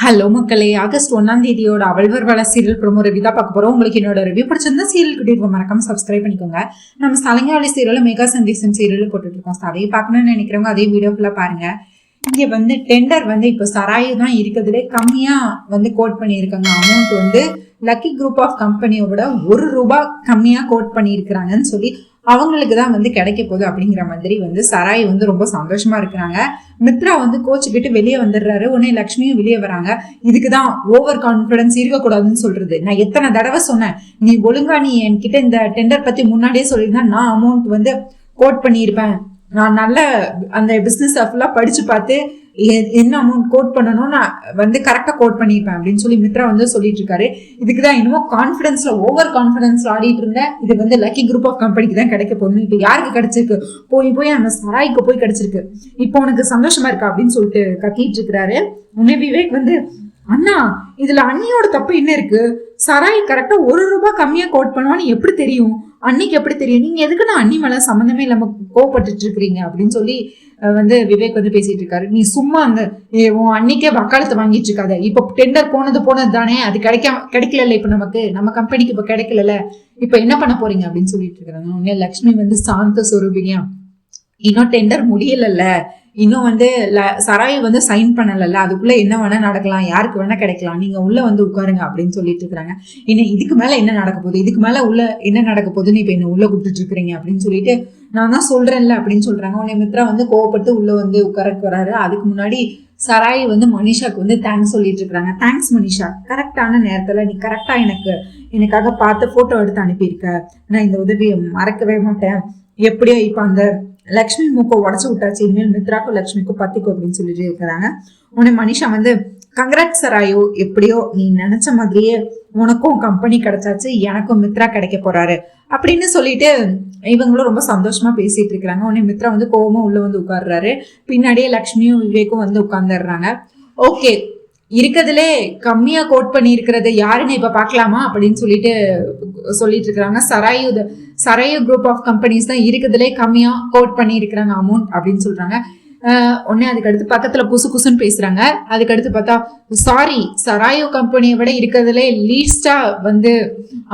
Hello மக்களே, August 1 அவள்வர் வள serial promo review தான் பார்க்க போறோம். உங்களுக்கு என்னோட ரிவ்யூ பிடிச்சிருந்தா சீரியல் கிட்ட மறக்காம சப்ஸ்கிரைப் பண்ணிக்கோங்க. நம்ம சலங்காவளி சீரியல் மெகா சந்தேசம் சீரியல் போட்டுட்டு இருக்கோம். அதை பார்க்கணும்னு நினைக்கிறவங்க அதே வீடியோ ஃபுல்லா பாருங்க. இங்க டெண்டர் இப்போ சராயு தான் இருக்கிறதுலே கம்மியா கோட் பண்ணியிருக்காங்க. அமௌண்ட் லக்கி குரூப் ஆஃப் கம்பெனியோட ₹1 கம்மியா கோட் பண்ணியிருக்கிறாங்கன்னு சொல்லி அவங்களுக்கு தான் கிடைக்க போகுது அப்படிங்கிற மாதிரி சராய் ரொம்ப சந்தோஷமா இருக்கிறாங்க. மித்ரா கோச்சுக்கிட்டு வெளியே வந்துடுறாரு. உடனே லக்ஷ்மியும் வெளியே வராங்க. இதுக்குதான் ஓவர் கான்பிடன்ஸ் இருக்கக்கூடாதுன்னு சொல்றது. நான் எத்தனை தடவை சொன்னேன், நீ ஒழுங்கா நீ என்கிட்ட இந்த டெண்டர் பத்தி முன்னாடியே சொல்லியிருந்தா நான் அமௌண்ட் கோட் பண்ணியிருப்பேன். நான் நல்ல அந்த பிசினஸ் ஃபுல்லா படிச்சு பார்த்து என்ன அமௌண்ட் கோட் பண்ணணும் நான் கரெக்டா கோட் பண்ணிருப்பேன் அப்படின்னு சொல்லி மித்ரா சொல்லிட்டு இருக்காரு. இதுக்குதான் இன்னமும் கான்பிடன்ஸ்ல ஓவர் கான்பிடன்ஸ்ல ஆடிட்டு இருந்தேன். இது லக்கி குரூப் ஆஃப் கம்பெனிக்கு தான் கிடைக்க போகுது. இப்ப யாருக்கு கிடைச்சிருக்கு? போய் அந்த சராய்க்கு போய் கிடைச்சிருக்கு. இப்போ உனக்கு சந்தோஷமா இருக்கா அப்படின்னு சொல்லிட்டு கத்திட்டு இருக்கிறாரு. உடனே விவேக் அண்ணா இதுல அண்ணியோட தப்பு என்ன இருக்கு? சராய் கரெக்டா ₹1 கம்மியா கோட் பண்ணுவான்னு எப்படி தெரியும்? அன்னைக்கு எப்படி தெரியும்? நீங்க எதுக்கு நான் அண்ணி மேல சம்பந்தமே இல்லாம கோவப்பட்டு இருக்கிறீங்க அப்படின்னு சொல்லி விவேக் பேசிட்டு இருக்காரு. நீ சும்மா அந்த உன் அன்னைக்கே வக்காலத்து வாங்கிட்டு இருக்காத. இப்ப டெண்டர் போனது தானே, அது கிடைக்கல. இப்ப நம்ம கம்பெனிக்கு இப்ப கிடைக்கல. இப்ப என்ன பண்ண போறீங்க அப்படின்னு சொல்லிட்டு இருக்காங்க. உடனே லக்ஷ்மி சாந்த சொரூபினியா, இன்னும் டெண்டர் முடியல, இன்னும் சராய் சைன் பண்ணல, அதுக்குள்ள என்ன வேணா நடக்கலாம், யாருக்கு வேணா கிடைக்கலாம், நீங்க உள்ள உட்காருங்க அப்படின்னு சொல்லிட்டு இருக்காங்க. இன்னும் இதுக்கு மேல என்ன நடக்க போகுது, இதுக்கு மேல உள்ள என்ன நடக்க போகுதுன்னு இப்ப என்ன உள்ள கூப்பிட்டு இருக்கிறீங்க அப்படின்னு சொல்லிட்டு நான் தான் சொல்றேன்ல அப்படின்னு சொல்றாங்க. உடனே மித்ரா கோவப்பட்டு உள்ள உட்காரக்கு வராரு. அதுக்கு முன்னாடி சராய் மனிஷாக்கு தேங்க்ஸ் சொல்லிட்டு இருக்காங்க. தேங்க்ஸ் மனிஷா, கரெக்டான நேரத்துல நீ கரெக்டா எனக்காக பார்த்து போட்டோ எடுத்து அனுப்பியிருக்க. நான் இந்த உதவியை மறக்கவே மாட்டேன். எப்படியோ இப்ப அந்த லக்ஷ்மி மூக்கை உடச்சு விட்டாச்சு, இனிமேல் மித்ராக்கும் லக்ஷ்மிக்கும் பத்திக்கும் அப்படின்னு சொல்லிட்டு இருக்கிறாங்க. உடனே மனிஷா கங்க்ராட் சராயோ, எப்படியோ நீ நினைச்ச மாதிரியே உனக்கும் கம்பெனி கிடைச்சாச்சு, எனக்கும் மித்ரா கிடைக்க போறாரு அப்படின்னு சொல்லிட்டு இவங்களும் ரொம்ப சந்தோஷமா பேசிட்டு இருக்கிறாங்க. உடனே மித்ரா கோவமா உள்ள உட்கார்றாரு. பின்னாடியே லக்ஷ்மியும் விவேக்கும் உட்கார்ந்துடுறாங்க. ஓகே, இருக்கிறதுலே கம்மியா கோட் பண்ணி இருக்கிறது யாருன்னு இப்ப பாக்கலாமா அப்படின்னு சொல்லிட்டு இருக்கிறாங்க. சராயு குரூப் ஆஃப் கம்பெனிஸ் தான் இருக்கிறதுலே கம்மியா கோட் பண்ணி இருக்கிறாங்க அமௌண்ட் அப்படின்னு சொல்றாங்க. உடனே அதுக்கு அடுத்து பக்கத்துல குசுன்னு பேசுறாங்க. அதுக்கு அடுத்து பார்த்தா சாரி, சராயு கம்பெனியை விட இருக்கிறதுலே லீஸ்டா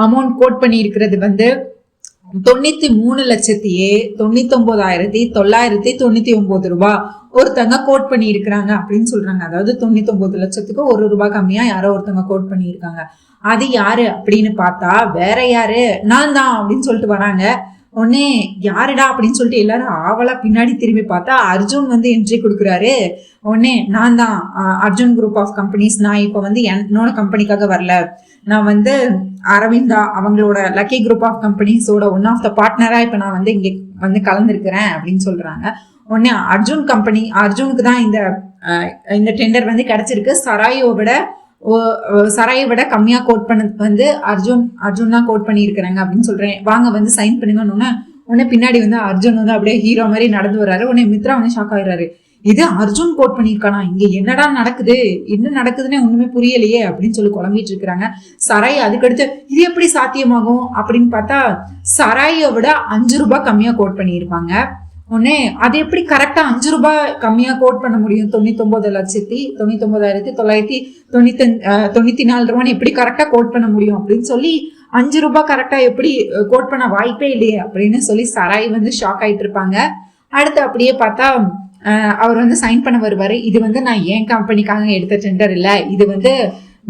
அமௌண்ட் கோட் பண்ணி இருக்கிறது ₹93,99,999 ஒருத்தங்க கோட் பண்ணி இருக்கிறாங்க அப்படின்னு சொல்றாங்க. அதாவது 99 லட்சத்துக்கு ₹1 கம்மியா யாரோ ஒருத்தங்க கோட் பண்ணி இருக்காங்க. அது யாரு அப்படின்னு பார்த்தா வேற யாரு, நான் தான் அப்படின்னு சொல்லிட்டு வராங்க. உடனே யாருடா அப்படின்னு சொல்லிட்டு எல்லாரும் ஆவலா பின்னாடி திரும்பி பார்த்தா அர்ஜுன் என்ட்ரி கொடுக்குறாரு. உடனே நான் தான் அர்ஜுன் குரூப் ஆஃப் கம்பெனிஸ், நான் இப்ப என்னோட கம்பெனிக்காக வரல, நான் அரவிந்தா அவங்களோட லக்கி குரூப் ஆஃப் கம்பெனிஸோட ஒன் ஆஃப் த பார்ட்னரா இப்ப நான் இங்க கலந்துருக்கிறேன் அப்படின்னு சொல்றாங்க. உடனே அர்ஜுனுக்கு தான் இந்த டெண்டர் கிடைச்சிருக்கு. சராயை விட கம்மியா கோட் பண்ணது அர்ஜுன் தான் கோட் பண்ணி இருக்கிறாங்க அப்படின்னு சொல்றேன், வாங்க சைன் பண்ணுங்க. உடனே பின்னாடி அர்ஜுன் அப்படியே ஹீரோ மாதிரி நடந்து வர்றாரு. உடனே மித்ரா ஷாக் ஆயிடுறாரு. இது அர்ஜுன் கோட் பண்ணிருக்கானா, இங்க என்னடா நடக்குது, என்ன நடக்குதுன்னு ஒண்ணுமே புரியலையே அப்படின்னு சொல்லி குழம்பிட்டு இருக்கிறாங்க. சராய் அதுக்கடுத்து இது எப்படி சாத்தியமாகும் அப்படின்னு பார்த்தா சராயை விட ₹5 கம்மியா கோட் பண்ணியிருப்பாங்க. உடனே அது எப்படி கரெக்டா ₹5 கம்மியா கோட் பண்ண முடியும்? 99,99,994 எப்படி கரெக்டா கோட் பண்ண முடியும் அப்படின்னு சொல்லி ₹5 கரெக்டா எப்படி கோட் பண்ண வாய்ப்பே இல்லையே அப்படின்னு சொல்லி சராய் ஷாக் ஆயிட்டு இருப்பாங்க. அடுத்து அப்படியே பார்த்தா அவர் சைன் பண்ண வருவாரு. இது நான் என் கம்பெனிக்காக எடுத்த டெண்டர் இல்ல, இது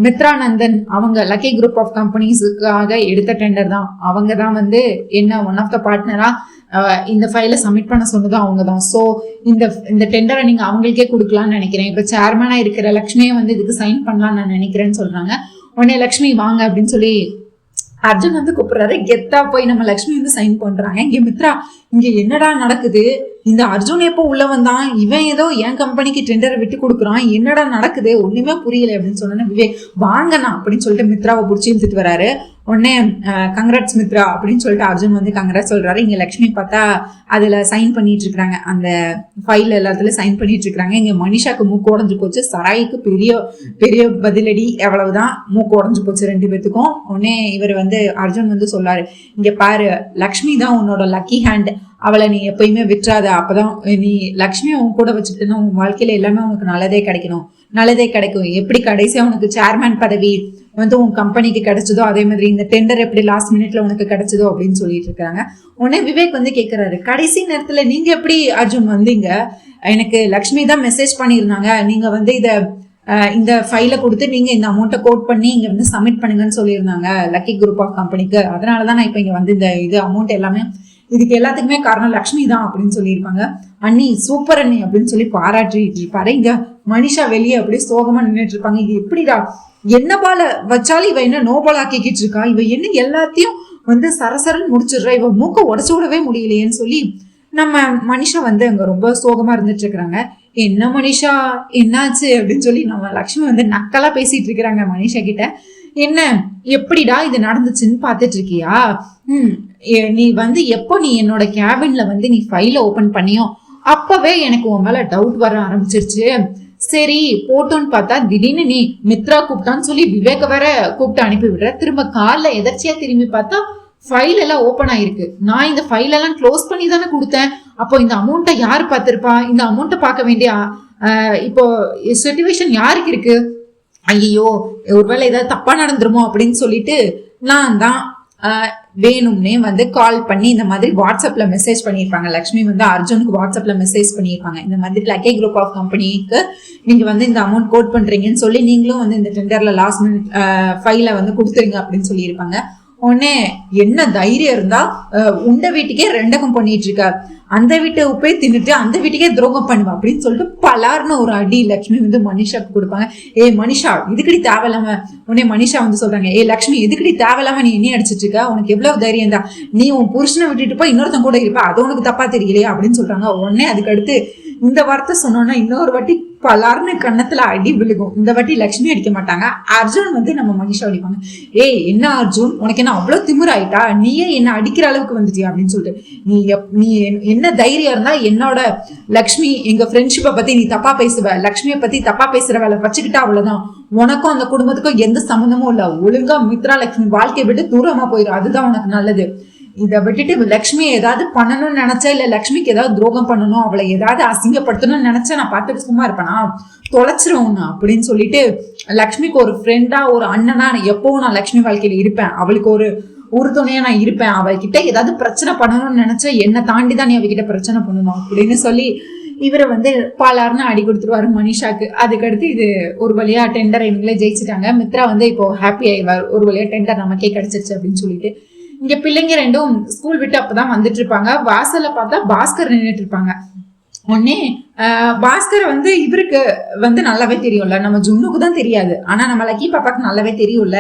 மித்ரானந்தன் அவங்க லக்கி குரூப் ஆஃப் கம்பெனிஸுக்காக எடுத்த டெண்டர் தான். அவங்க தான் என்ன ஒன் ஆஃப் த பார்ட்னரா இந்த ஃபைலை சப்மிட் பண்ண சொன்னதும் அவங்க தான். ஸோ இந்த டெண்டரை நீங்க அவங்களுக்கே கொடுக்கலாம்னு நினைக்கிறேன். இப்ப சேர்மனா இருக்கிற லக்ஷ்மியை இதுக்கு சைன் பண்ணலாம்னு நான் நினைக்கிறேன்னு சொல்றாங்க. உடனே லக்ஷ்மி வாங்க அப்படின்னு சொல்லி அர்ஜுன் கூப்பிடுறாரு. கெத்தா போய் நம்ம லக்ஷ்மி சைன் பண்றாங்க. இங்க மித்ரா, இங்க என்னடா நடக்குது, இந்த அர்ஜுன் எப்போ உள்ள வந்தான், இவன் ஏதோ என் கம்பெனிக்கு டெண்டரை விட்டு கொடுக்குறான், என்னடா நடக்குது ஒண்ணுமே புரியல அப்படின்னு சொன்னோன்னே விவேக் வாங்கண்ணா அப்படின்னு சொல்லிட்டு மித்ராவை பிடிச்சி இழுத்துட்டு வராரு. உடனே கங்க்ராட்ஸ் மித்ரா அப்படின்னு சொல்லிட்டு அர்ஜுன் கங்க்ராட்ஸ் சொல்றாரு. இங்க லக்ஷ்மி பார்த்தா அதுல சைன் பண்ணிட்டு இருக்காங்க, அந்த ஃபைல் எல்லாத்துலயும் சைன் பண்ணிட்டு இருக்காங்க. இங்க மனிஷாக்கு மூக்கு உடஞ்சு போச்சு, சராய்க்கு பெரிய பெரிய பதிலடி, எவ்வளவுதான் மூக்கு உடஞ்சு போச்சு ரெண்டு பேத்துக்கும். உடனே இவர் அர்ஜுன் சொல்லாரு, இங்க பாரு லக்ஷ்மி தான் உன்னோட லக்கி ஹேண்ட், அவளை நீ எப்பயுமே விட்டுறாத. அப்பதான் நீ லக்ஷ்மி உன் கூட வச்சுக்கிட்டேன்னா உன் வாழ்க்கையில எல்லாமே உனக்கு நல்லதே கிடைக்கும். எப்படி கடைசியா உனக்கு சேர்மேன் பதவி வந்து உன் கம்பெனிக்கு கிடைச்சதோ அதே மாதிரி இந்த டெண்டர் எப்படி லாஸ்ட் மினிட்ல உனக்கு கிடைச்சதோ அப்படின்னு சொல்லிட்டு இருக்காங்க. உடனே விவேக் வந்து கேட்கிறாரு, கடைசி நேரத்துல நீங்க எப்படி அர்ஜுன் வந்தீங்க? எனக்கு லக்ஷ்மி தான் மெசேஜ் பண்ணியிருந்தாங்க, நீங்க வந்து இந்த ஃபைலை கொடுத்து நீங்க இந்த அமௌண்ட்டை கோட் பண்ணி இங்க வந்து சப்மிட் பண்ணுங்கன்னு சொல்லியிருந்தாங்க லக்கி குரூப் ஆஃப் கம்பெனிக்கு. அதனாலதான் நான் இப்ப இங்க வந்து இந்த அமௌண்ட் எல்லாமே இதுக்கு எல்லாத்துக்குமே காரணம் லக்ஷ்மி தான் அப்படின்னு சொல்லியிருப்பாங்க. அண்ணி சூப்பர் அண்ணி அப்படின்னு சொல்லி பாராட்டிட்டு இருப்பாரு. இங்க மனிஷா வெளியே அப்படியே சோகமா நின்றுட்டு இருப்பாங்க. இது எப்படிடா என்ன பால வச்சாலும் இவ என்ன நோபால் ஆக்கிக்கிட்டு இருக்கா, இவ என்ன எல்லாத்தையும் வந்து சரசரன்னு முடிச்சிடுறா, இவ மூக்க உடச்சு விடவே முடியலையேன்னு சொல்லி நம்ம மனிஷா வந்து அங்க ரொம்ப சோகமா இருந்துட்டு இருக்கிறாங்க. என்ன மனிஷா என்னாச்சு அப்படின்னு சொல்லி நம்ம லக்ஷ்மி வந்து நக்கலா பேசிட்டு இருக்கிறாங்க மனிஷா கிட்ட. என்ன எப்படிடா இது நடந்துச்சுன்னு பாத்துட்டு இருக்கியா? நீ வந்து எப்போ நீ என்னோட கேபின்ல வந்து நீ ஃபைல ஓபன் பண்ணியோ அப்பவே எனக்கு உன் மேல டவுட் வர ஆரம்பிச்சிருச்சு. சரி போட்டோன்னு பார்த்தா திடீர்னு நீ மித்ரா கூப்பிட்டான்னு சொல்லி விவேக வேற கூப்பிட்டு அனுப்பி விடுற. திரும்ப காலைல எதர்ச்சியா திரும்பி பார்த்தா ஃபைல் எல்லாம் ஓபன் ஆயிருக்கு. நான் இந்த ஃபைல் எல்லாம் க்ளோஸ் பண்ணி தானே கொடுத்தேன். அப்போ இந்த அமௌண்ட்டை யாரு பார்த்திருப்பா? இந்த அமௌண்ட்டை பார்க்க வேண்டிய இப்போ சிச்சுவேஷன் யாருக்கு இருக்கு? ஐயோ ஒருவேளை ஏதாவது தப்பா நடந்துருமோ அப்படின்னு சொல்லிட்டு நான் தான் வேணும்னே வந்து கால் பண்ணி இந்த மாதிரி வாட்ஸ்அப்ல மெசேஜ் பண்ணியிருப்பாங்க. லக்ஷ்மி வந்து அர்ஜுனுக்கு வாட்ஸ்அப்ல மெசேஜ் பண்ணியிருப்பாங்க, இந்த மாதிரி லக்கி குரூப் ஆஃப் கம்பெனிக்கு நீங்க வந்து இந்த அமௌண்ட் கோட் பண்றீங்கன்னு சொல்லி நீங்களும் வந்து இந்த டெண்டர்ல லாஸ்ட் மினிட் ஃபைல வந்து கொடுத்துருங்க அப்படின்னு சொல்லியிருப்பாங்க. உடனே என்ன தைரியம் இருந்தா உண்ட வீட்டுக்கே ரெண்டகம் பண்ணிட்டு இருக்க, அந்த வீட்டை உப்பே தின்னுட்டு அந்த வீட்டுக்கே துரோகம் பண்ணுவா அப்படின்னு சொல்லிட்டு பலார்னு ஒரு அடி லக்ஷ்மி வந்து மனிஷாக்கு கொடுப்பாங்க. மனிஷா இதுக்கடி தேவையில்லாம உடனே மனிஷா வந்து சொல்றாங்க, லக்ஷ்மி இதுக்கடி தேவையில்லாம நீ என்ன அடிச்சிட்டு இருக்க, உனக்கு எவ்வளவு தைரியம் தான், நீ உன் புருஷனை விட்டுட்டு போய் இன்னொருத்தன் கூட இருப்பா, அது உனக்கு தப்பா தெரியலையா அப்படின்னு சொல்றாங்க. உடனே அதுக்கு அடுத்து இந்த வார்த்தை சொன்னோன்னா இன்னொரு வாட்டி பலார்னு கண்ணத்துல அடி விழுகும். இந்த வாட்டி லக்ஷ்மி அடிக்க மாட்டாங்க, அர்ஜுன் வந்து நம்ம மனிஷா அடிப்பாங்க. என்ன அர்ஜுன் உனக்கு என்ன அவ்வளவு திமிராயிட்டா, நீயே என்ன அடிக்கிற அளவுக்கு வந்துட்டியா அப்படின்னு சொல்லிட்டு நீ என்ன தைரியம் இருந்தா என்னோட லக்ஷ்மி எங்க ஃப்ரெண்ட்ஷிப்பை பத்தி நீ தப்பா பேசுவ, லக்ஷ்மியை பத்தி தப்பா பேசுற வேலை வச்சுக்கிட்டா அவ்வளவுதான், உனக்கும் அந்த குடும்பத்துக்கும் எந்த சம்மந்தமும் இல்ல, ஒழுங்கா மித்ரா லக்ஷ்மி வாழ்க்கையை விட்டு தூரமா போயிடும், அதுதான் உனக்கு நல்லது. இதை விட்டுட்டு லக்ஷ்மி ஏதாவது பண்ணணும்னு நினைச்சா இல்ல லக்ஷ்மிக்கு ஏதாவது துரோகம் பண்ணணும் அவளை ஏதாவது அசிங்கப்படுத்தணும்னு நினைச்சா நான் பார்த்துட்டு சும்மா இருப்பேனா, தொலைச்சிருவோங்க அப்படின்னு சொல்லிட்டு லக்ஷ்மிக்கு ஒரு ஃப்ரெண்டா ஒரு அண்ணனா எப்பவும் நான் லக்ஷ்மி வாழ்க்கையில இருப்பேன், அவளுக்கு ஒரு உறுதுணையா நான் இருப்பேன், அவள்கிட்ட ஏதாவது பிரச்சனை பண்ணணும்னு நினைச்சா என்னை தாண்டி தான் நீ அவகிட்ட பிரச்சனை பண்ணணும் அப்படின்னு சொல்லி இவரை வந்து பாலார்னு அடி கொடுத்துருவாரு மனிஷாக்கு. அதுக்கடுத்து இது ஒரு வழியா டெண்டர் இவங்களே ஜெயிச்சுட்டாங்க. மித்ரா வந்து இப்போ ஹாப்பி ஆயிடுவார், ஒரு வழியா டெண்டர் நமக்கே கிடைச்சிருச்சு அப்படின்னு சொல்லிட்டு. இங்க பிள்ளைங்க ரெண்டும் ஸ்கூல் விட்டு அப்பதான் வந்துட்டு இருப்பாங்க. வாசல்ல பார்த்தா பாஸ்கர் நின்றுட்டு இருப்பாங்க. உடனே பாஸ்கர் வந்து இவருக்கு வந்து நல்லாவே தெரியும்ல, நம்ம ஜுன்னுக்கு தான் தெரியாது, ஆனா நம்ம லக்கி பாப்பாக்கு நல்லாவே தெரியும்ல,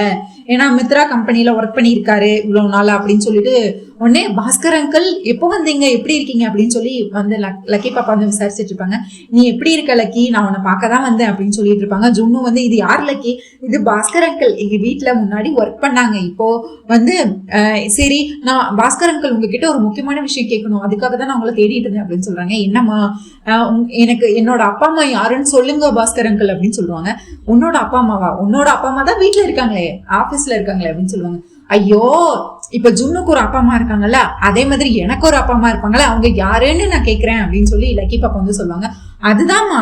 ஏன்னா மித்ரா கம்பெனில ஒர்க் பண்ணியிருக்காரு இவ்வளவு நாள் அப்படின்னு சொல்லிட்டு. உடனே பாஸ்கர் அங்கிள் எப்போ வந்தீங்க, எப்படி இருக்கீங்க அப்படின்னு சொல்லி வந்து லக்கி பாப்பா வந்து விசாரிச்சுட்டு இருப்பாங்க. நீ எப்படி இருக்க லக்கி, நான் உன்னை பார்க்க தான் வந்தேன் அப்படின்னு சொல்லிட்டு இருப்பாங்க. ஜுன்னு வந்து இது யார் லக்கி, இது பாஸ்கர் அங்கிள், எங்க வீட்டுல முன்னாடி ஒர்க் பண்ணாங்க, இப்போ வந்து சரி நான் பாஸ்கர் அங்கிள் உங்ககிட்ட ஒரு முக்கியமான விஷயம் கேட்கணும், அதுக்காக தான் நான் உங்களை தேடிட்டு இருந்தேன் அப்படின்னு சொல்றாங்க. என்னம்மா, எனக்கு என்னோட அப்பா அம்மா யாருன்னு சொல்லுங்க பாஸ்கர் அங்கிள் அப்படின்னு சொல்லுவாங்க. உன்னோட அப்பா அம்மாவா, உன்னோட அப்பா அம்மா தான் வீட்டுல இருக்காங்களே ஆபீஸ்ல இருக்காங்களே அப்படின்னு சொல்லுவாங்க. ஐயோ இப்ப ஜுன்னுக்கு ஒரு அப்பா அம்மா இருக்காங்கல்ல, அதே மாதிரி எனக்கு ஒரு அப்பா அம்மா இருப்பாங்கல்ல, அவங்க யாருன்னு நான் கேட்கிறேன் அப்படின்னு சொல்லி லக்கி பாப்பா வந்து சொல்லுவாங்க. அதுதான்மா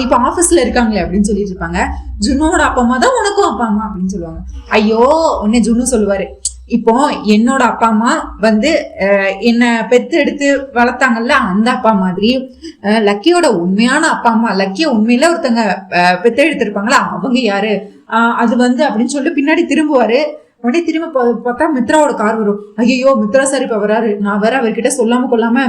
இப்ப ஆபீஸ்ல இருக்காங்களே அப்படின்னு சொல்லிட்டு இருப்பாங்க. ஜுன்னோட அப்பா அம்மா தான் உனக்கும் அப்பா அம்மா அப்படின்னு சொல்லுவாங்க. ஐயோ உடனே ஜுன்னு சொல்லுவாரு, இப்போ என்னோட அப்பா அம்மா வந்து என்ன பெத்து எடுத்து வளர்த்தாங்கல்ல அந்த அப்பா மாதிரி லக்கியோட உண்மையான அப்பா அம்மா, லக்கிய உண்மையில ஒருத்தங்க பெத்து எடுத்திருப்பாங்களா அவங்க யாரு, அது வந்து அப்படின்னு சொல்லிட்டு பின்னாடி திரும்புவாரு. உடனே திரும்ப பார்த்தா மித்ராவோட கார் வரும். ஐயோ மித்ரா சார் இப்ப வராரு, நான் வேற அவர்கிட்ட சொல்லாம கொள்ளாம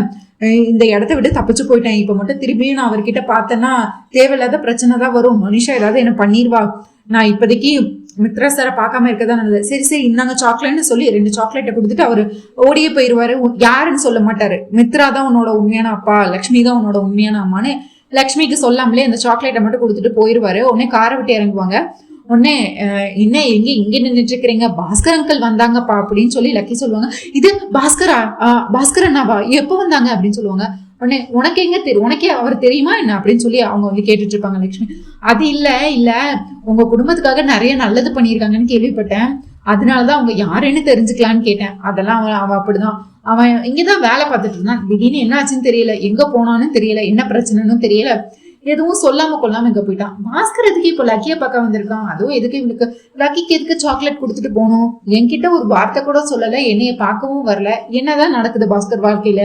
இந்த இடத்த விட்டு தப்பிச்சு போயிட்டேன், இப்ப மட்டும் திரும்பியும் நான் அவர்கிட்ட பார்த்தேன்னா தேவையில்லாத பிரச்சனை தான் வரும், மனுஷா ஏதாவது என்ன பண்ணிருவா, நான் இப்போதைக்கு மித்ரா சாரை பார்க்காம இருக்கதான் நல்லது. சரி சரி இந்தாங்க சாக்லேட்னு சொல்லி 2 சாக்லேட்டை கொடுத்துட்டு அவரு ஓடியே போயிடுவாரு. யாருன்னு சொல்ல மாட்டாரு, மித்ரா தான் உன்னோட உண்மையான அப்பா, லக்ஷ்மி தான் உன்னோட உண்மையான அம்மான்னு லக்ஷ்மிக்கு சொல்லாமலே அந்த சாக்லேட்டை மட்டும் கொடுத்துட்டு போயிடுவாரு. உடனே காரை விட்டு இறங்குவாங்க. உடனே என்ன இங்க நின்றுட்டு இருக்கிறீங்க, பாஸ்கர் அங்கிள் வந்தாங்கப்பா அப்படின்னு சொல்லி லக்கி சொல்லுவாங்க. இது பாஸ்கர் அண்ணாவா, எப்போ வந்தாங்க அப்படின்னு சொல்லுவாங்க. உடனே உனக்கு எங்க தெரியும், உனக்கே அவர் தெரியுமா என்ன அப்படின்னு சொல்லி அவங்க வந்து கேட்டுட்டு இருப்பாங்க. லட்சுமி அது இல்ல உங்க குடும்பத்துக்காக நிறைய நல்லது பண்ணியிருக்காங்கன்னு கேள்விப்பட்டேன், அதனாலதான் அவங்க யாருன்னு தெரிஞ்சுக்கலான்னு கேட்டேன். அதெல்லாம் அவன் அப்படிதான், அவன் இங்கதான் வேலை பார்த்துட்டு இருந்தான். திடீர்னு என்ன ஆச்சுன்னு தெரியல, எங்க போனான்னு தெரியல, என்ன பிரச்சனைன்னு தெரியல, எதுவும் சொல்லாம கொள்ளாம இங்க போயிட்டான். பாஸ்கர் எதுக்கு இப்போ லக்கிய பக்கம் வந்திருக்கான்? அதுவும் எதுக்கு இவனுக்கு லக்கிக்கு எதுக்கு சாக்லேட் கொடுத்துட்டு போகணும்? என்கிட்ட ஒரு வார்த்தை கூட சொல்லல, என்னைய பார்க்கவும் வரல. என்னதான் நடக்குது பாஸ்கர் வாழ்க்கையில?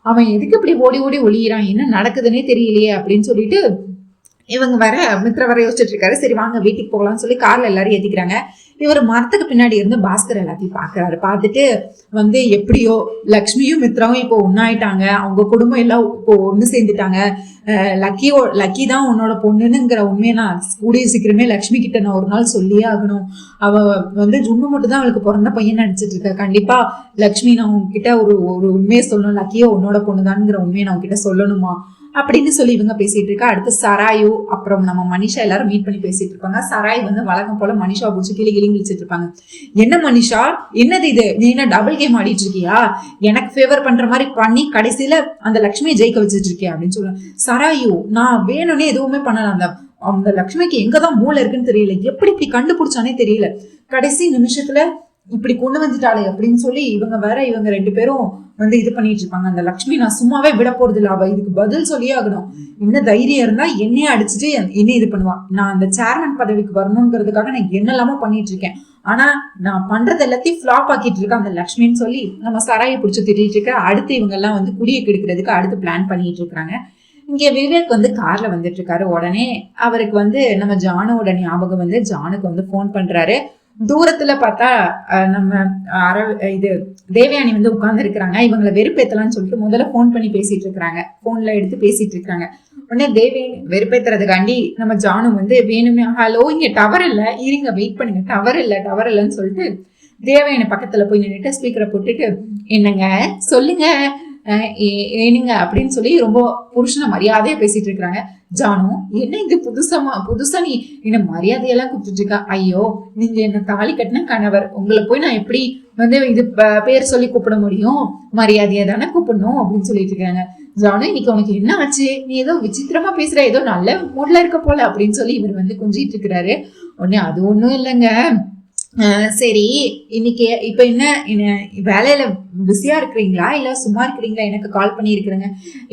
அவன் எதுக்கு இப்படி ஓடி ஓடி ஒளியிறான்? என்ன நடக்குதுன்னே தெரியலையே அப்படின்னு சொல்லிட்டு இவங்க வர மித்ரா வர யோசிச்சுட்டு இருக்காரு. சரி வாங்க வீட்டுக்கு போகலாம்னு சொல்லி கார்ல எல்லாரும் ஏத்திக்கிறாங்க. இவர் மரத்துக்கு பின்னாடி இருந்து பாஸ்கர் எல்லாத்தையும் பாக்குறாரு. பார்த்துட்டு எப்படியோ லக்ஷ்மியும் மித்ராவும் இப்போ ஒன்னாயிட்டாங்க, அவங்க குடும்பம் எல்லாம் இப்போ ஒண்ணு சேர்ந்துட்டாங்க. லக்கி தான் உன்னோட பொண்ணுங்கிற உண்மையை நான் கூடிய சீக்கிரமே லக்ஷ்மி கிட்ட நான் ஒரு நாள் சொல்லியே ஆகணும். அவ ஜுண்ணு மட்டும் தான் அவளுக்கு பிறந்த பையன் நடிச்சிட்டு இருக்க. கண்டிப்பா லக்ஷ்மி நான் உங்ககிட்ட ஒரு உண்மையை சொல்லணும், லக்கியோ உன்னோட பொண்ணுதான்ங்கிற உண்மையை நான் உங்ககிட்ட சொல்லணுமா அப்படின்னு சொல்லி இவங்க பேசிட்டு இருக்கா. அடுத்து சராயு அப்புறம் நம்ம மனிஷா எல்லாரும் மீட் பண்ணி பேசிட்டு இருப்பாங்க. சராய் வழக்கம் போல மனிஷா பிடிச்சி கிளி கிழிச்சிட்டு இருப்பாங்க. என்ன மனிஷா, என்னது இது, நீ என்ன டபுள் கேம் ஆடிட்டு இருக்கியா? எனக்கு ஃபேவர் பண்ற மாதிரி பண்ணி கடைசியில அந்த லக்ஷ்மியை ஜெயிக்க வச்சுட்டு இருக்கியா அப்படின்னு சொல்லுவேன். சராயு, நான் வேணும்னே எதுவுமே பண்ணல. அந்த லக்ஷ்மிக்கு எங்கதான் மூளை இருக்குன்னு தெரியல, எப்படி இப்படி கண்டுபிடிச்சானே தெரியல, கடைசி நிமிஷத்துல இப்படி கொண்டு வந்துட்டாளே அப்படின்னு சொல்லி இவங்க ரெண்டு பேரும் இது பண்ணிட்டு இருப்பாங்க. அந்த லக்ஷ்மி நான் சும்மாவே விட போறது இல்ல, அவ இதுக்கு பதில் சொல்லியே ஆகணும். என்ன தைரியம் இருந்தா என்னையே அடிச்சுட்டு என்ன இது பண்ணுவான். நான் அந்த சேர்மன் பதவிக்கு வரணுங்கிறதுக்காக நான் என்னெல்லாமோ பண்ணிட்டு இருக்கேன், ஆனா நான் பண்றது எல்லாத்தையும் ஃபிளாப் ஆக்கிட்டு இருக்கேன் அந்த லக்ஷ்மின்னு சொல்லி நம்ம சராயை பிடிச்சி திட்டிட்டு இருக்க. அடுத்து இவங்க எல்லாம் குடியை கெடுக்கிறதுக்கு அடுத்து பிளான் பண்ணிட்டு இருக்காங்க. இங்க விவேக் கார்ல வந்துட்டு இருக்காரு. உடனே அவருக்கு நம்ம ஜானுவோட ஞாபகம் ஜானுக்கு போன் பண்றாரு. தூரத்துல பார்த்தா நம்ம தேவயானி உட்கார்ந்து இருக்கிறாங்க. இவங்களை வெறுப்பேத்தலாம்னு சொல்லிட்டு முதல்ல போன் பண்ணி பேசிட்டு இருக்காங்க. போன்ல எடுத்து பேசிட்டு இருக்காங்க. உடனே தேவயானி வெறுப்பேத்துறதுக்காண்டி நம்ம ஜானு வேணும்னே ஹலோ இங்க டவர் இல்ல, இருங்க வெயிட் பண்ணுங்க, டவர் இல்லன்னு சொல்லிட்டு தேவயானி பக்கத்துல போய் நின்றுட்டு ஸ்பீக்கரை போட்டுட்டு என்னங்க சொல்லுங்க ஏனுங்க அப்படின்னு சொல்லி ரொம்ப புருஷனை மரியாதையா பேசிட்டு இருக்கிறாங்க. ஜானு, என்ன இது புதுசா நீ என்ன மரியாதையெல்லாம் கூப்பிட்டு இருக்கா? ஐயோ, நீங்க என்ன தாலி கட்டின கணவர், உங்களை போய் நான் எப்படி இது பேர் சொல்லி கூப்பிட முடியும்? மரியாதையா தானே கூப்பிடணும் அப்படின்னு சொல்லிட்டு இருக்காங்க. ஜானு, இன்னைக்கு உனக்கு என்ன ஆச்சு? நீ ஏதோ விசித்திரமா பேசுற, ஏதோ நல்ல மூட்ல இருக்க போல அப்படின்னு சொல்லி இவர் கொஞ்சிட்டு இருக்கிறாரு. உடனே அது ஒண்ணும் இல்லைங்க, சரி இன்னைக்கு இப்ப என்ன வேலையில பிஸியா இருக்கிறீங்களா இல்ல சும்மா இருக்கிறீங்களா? எனக்கு கால் பண்ணி இருக்கிறேங்க.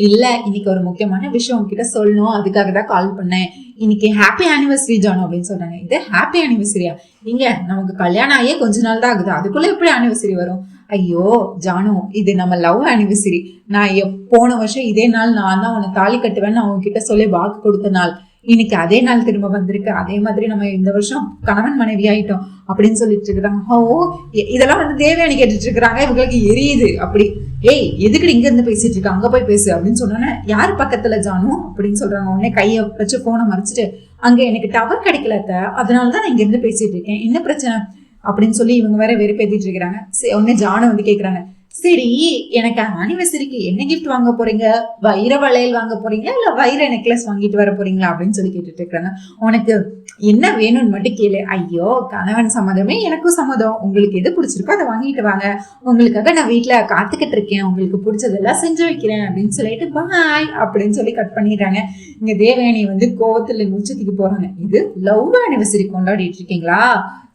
இல்ல, இன்னைக்கு ஒரு முக்கியமான விஷயம் உங்ககிட்ட சொல்லணும், அதுக்காக தான் கால் பண்ணேன். இன்னைக்கு ஹாப்பி ஆனிவர்சரி ஜானு அப்படின்னு சொல்றாங்க. இது ஹாப்பி ஆனிவர்சரியா? இங்க நமக்கு கல்யாணம் ஆகியே கொஞ்ச நாள் தான் ஆகுது, அதுக்குள்ள எப்படி ஆனிவர்சரி வரும்? ஐயோ ஜானு, இது நம்ம லவ் ஆனிவர்சரி. நான் போன வருஷம் இதே நாள் நான் தான் உன்னை தாலி கட்டுவேன்னு அவங்க கிட்ட சொல்லி வாக்கு கொடுத்த நாள். இன்னைக்கு அதே நாள் திரும்ப வந்திருக்கு. அதே மாதிரி நம்ம இந்த வருஷம் கணவன் மனைவி ஆயிட்டோம் அப்படின்னு சொல்லிட்டு இருக்கிறாங்க. ஓ, இதெல்லாம் தேவயானி கேட்டுட்டு இருக்கிறாங்க. இவங்களுக்கு எரியுது. அப்படி ஏய் எதுக்கு இங்க இருந்து பேசிட்டு இருக்க, அங்க போய் பேசு அப்படின்னு சொன்னோன்னே யாரு பக்கத்துல ஜானு அப்படின்னு சொல்றாங்க. உடனே கையை வச்சு போனை மறைச்சிட்டு அங்க எனக்கு டவர் கிடைக்கல, அதனாலதான் நான் இங்க இருந்து பேசிட்டு இருக்கேன், என்ன பிரச்சனை அப்படின்னு சொல்லி இவங்க வேற வெறுப்பேத்திட்டு இருக்கிறாங்க. உடனே ஜானு கேக்குறாங்க, சரி எனக்கு ஆனிவர்சரிக்கு என்ன கிஃப்ட் வாங்க போறீங்க? வைர வளையல் வாங்க போறீங்களா இல்ல வைர நெக்லஸ் வாங்கிட்டு வர போறீங்களா அப்படின்னு சொல்லி கேட்டுட்டு இருக்காங்க. உனக்கு என்ன வேணும்னு மட்டும் கேளு. ஐயோ, கணவன் சம்மதமே எனக்கும் சம்மதம், உங்களுக்கு எது பிடிச்சிருக்கோ அதை வாங்கிட்டு வாங்க, உங்களுக்காக நான் வீட்டுல காத்துக்கிட்டு இருக்கேன், உங்களுக்கு பிடிச்சதெல்லாம் செஞ்சு வைக்கிறேன் அப்படின்னு சொல்லிட்டு பாய் அப்படின்னு சொல்லி கட் பண்ணிடுறாங்க. இங்க தேவயானி கோவத்துல உச்சத்துக்கு போறாங்க. இது லவ் ஆனிவர்சரி கொண்டாடிட்டு இருக்கீங்களா?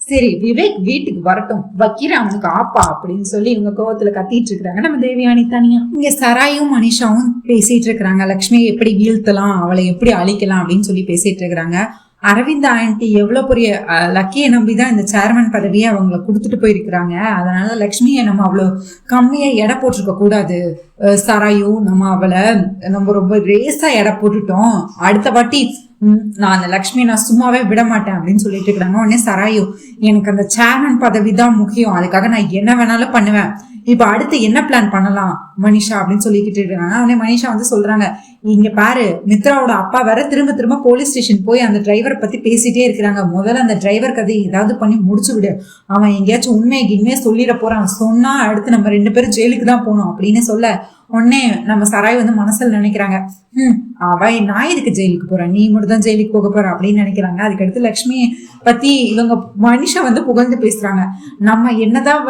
சரி விவேக் வீட்டுக்கு வரட்டும், வைக்கிறேன் அவனுக்கு ஆப்பா அப்படின்னு சொல்லி இவங்க கோவத்துல கத்திட்டு இருக்கிறாங்க. நம்ம தேவயானி தனியா இங்க சராயும் மனிஷாவும் பேசிட்டு இருக்கிறாங்க. லக்ஷ்மியை எப்படி வீழ்த்தலாம், அவளை எப்படி அழிக்கலாம் அப்படின்னு சொல்லி பேசிட்டு இருக்கிறாங்க. அரவிந்த் ஆண்டி எவ்வளவு பெரிய லக்கியை நம்பிதான் இந்த சேர்மன் பதவியை அவங்களை கொடுத்துட்டு போயிருக்கிறாங்க. அதனால லக்ஷ்மியை நம்ம அவ்வளவு கம்மியா எடை போட்டிருக்க கூடாது. சராயு, நம்ம ரொம்ப ரேஸா எடை போட்டுட்டோம். அடுத்த வாட்டி நான் அந்த லக்ஷ்மியை நான் சும்மாவே விட மாட்டேன் அப்படின்னு சொல்லிட்டு இருக்கிறாங்க. உடனே சராயு, எனக்கு அந்த சேர்மன் பதவி தான் முக்கியம், அதுக்காக நான் என்ன வேணாலும் பண்ணுவேன், இப்ப அடுத்து என்ன பிளான் பண்ணலாம் மனிஷா அப்படின்னு சொல்லிக்கிட்டு இருக்காங்க. உடனே மனிஷா சொல்றாங்க, இங்க பாரு, மித்ராவோட அப்பா வேற திரும்ப திரும்ப போலீஸ் ஸ்டேஷன் போய் அந்த டிரைவரை பத்தி பேசிட்டே இருக்கிறாங்க. முதல்ல அந்த டிரைவர் கதை ஏதாவது பண்ணி முடிச்சு விடு, அவன் எங்கேயாச்சும் உண்மையை சொல்லிட போறான், சொன்னா அடுத்து நம்ம 2 பேரும் ஜெயிலுக்கு தான் போகணும் அப்படின்னு சொல்ல உடனே நம்ம சராய் மனசுல நினைக்கிறாங்க, நான் இதுக்கு ஜெயிலுக்கு போறேன், நீ மட்டும் தான் ஜெயிலுக்கு போக போற அப்படின்னு நினைக்கிறாங்க. அதுக்கடுத்து லக்ஷ்மி பத்தி இவங்க மனிஷா புகழ்ந்து பேசுறாங்க. நம்ம என்னதான்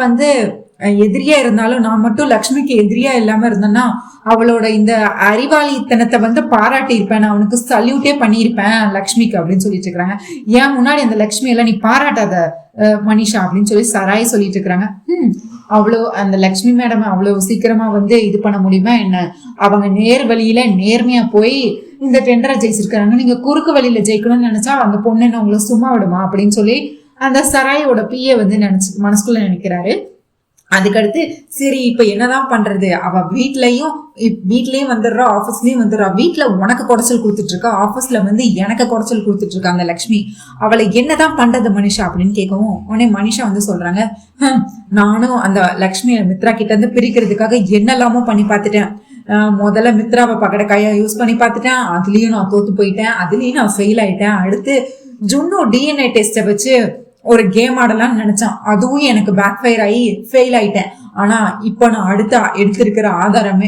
எதிரியா இருந்தாலும் நான் மட்டும் லக்ஷ்மிக்கு எதிரியா இல்லாம இருந்தேன்னா அவளோட இந்த அறிவாளித்தனத்தை வந்து பாராட்டி இருப்பேன், நான் அவனுக்கு சல்யூட்டே பண்ணியிருப்பேன் லக்ஷ்மிக்கு அப்படின்னு சொல்லிட்டு இருக்கிறாங்க. ஏன் முன்னாடி அந்த லக்ஷ்மி எல்லாம் நீ பாராட்டாத மனிஷா அப்படின்னு சொல்லி சராய் சொல்லிட்டு இருக்கிறாங்க. அவ்வளோ அந்த லக்ஷ்மி மேடம் அவ்வளவு சீக்கிரமா வந்து இது பண்ண முடியுமா என்ன? அவங்க நேர் வழியில நேர்மையா போய் இந்த டெண்டரை ஜெயிச்சிருக்காங்க. நீங்க குறுக்கு வழியில ஜெயிக்கணும்னு நினைச்சா அந்த பொண்ணு என்ன உங்களை சும்மா விடுமா அப்படின்னு சொல்லி அந்த சராயோட பிய வந்து மனசுக்குள்ள நினைக்கிறாரு. அதுக்கடுத்து சரி இப்ப என்னதான் பண்றது, அவ வீட்லயும் வந்துடுறா, ஆபீஸ்லயும் வந்துடுறா. வீட்டுல உனக்கு குடைச்சல் கொடுத்துட்டு இருக்கா, ஆபீஸ்ல வந்து எனக்கு குடைச்சல் கொடுத்துட்டு இருக்கா அந்த லக்ஷ்மி, அவளை என்னதான் பண்றது மனிஷா அப்படின்னு கேட்கவும் உடனே மனிஷா வந்து சொல்றாங்க, நானும் அந்த லக்ஷ்மி மித்ரா கிட்ட இருந்து பிரிக்கிறதுக்காக என்னெல்லாமோ பண்ணி பார்த்துட்டேன். முதல்ல மித்ராவை பக்கட கையா யூஸ் பண்ணி பார்த்துட்டேன், அதுலயும் நான் தோத்து போயிட்டேன், அதுலயும் நான் ஃபெயில் ஆயிட்டேன். அடுத்து ஜுன்னு டிஎன்ஏ டெஸ்ட்டை வச்சு ஒரு கேம் ஆடலாம்னு நினைச்சான், அதுவும் எனக்கு பேக் ஃபயர் ஆகி ஃபெயில் ஆயிட்டேன். ஆனா இப்ப நான் அடுத்த எடுத்திருக்கிற ஆதாரமே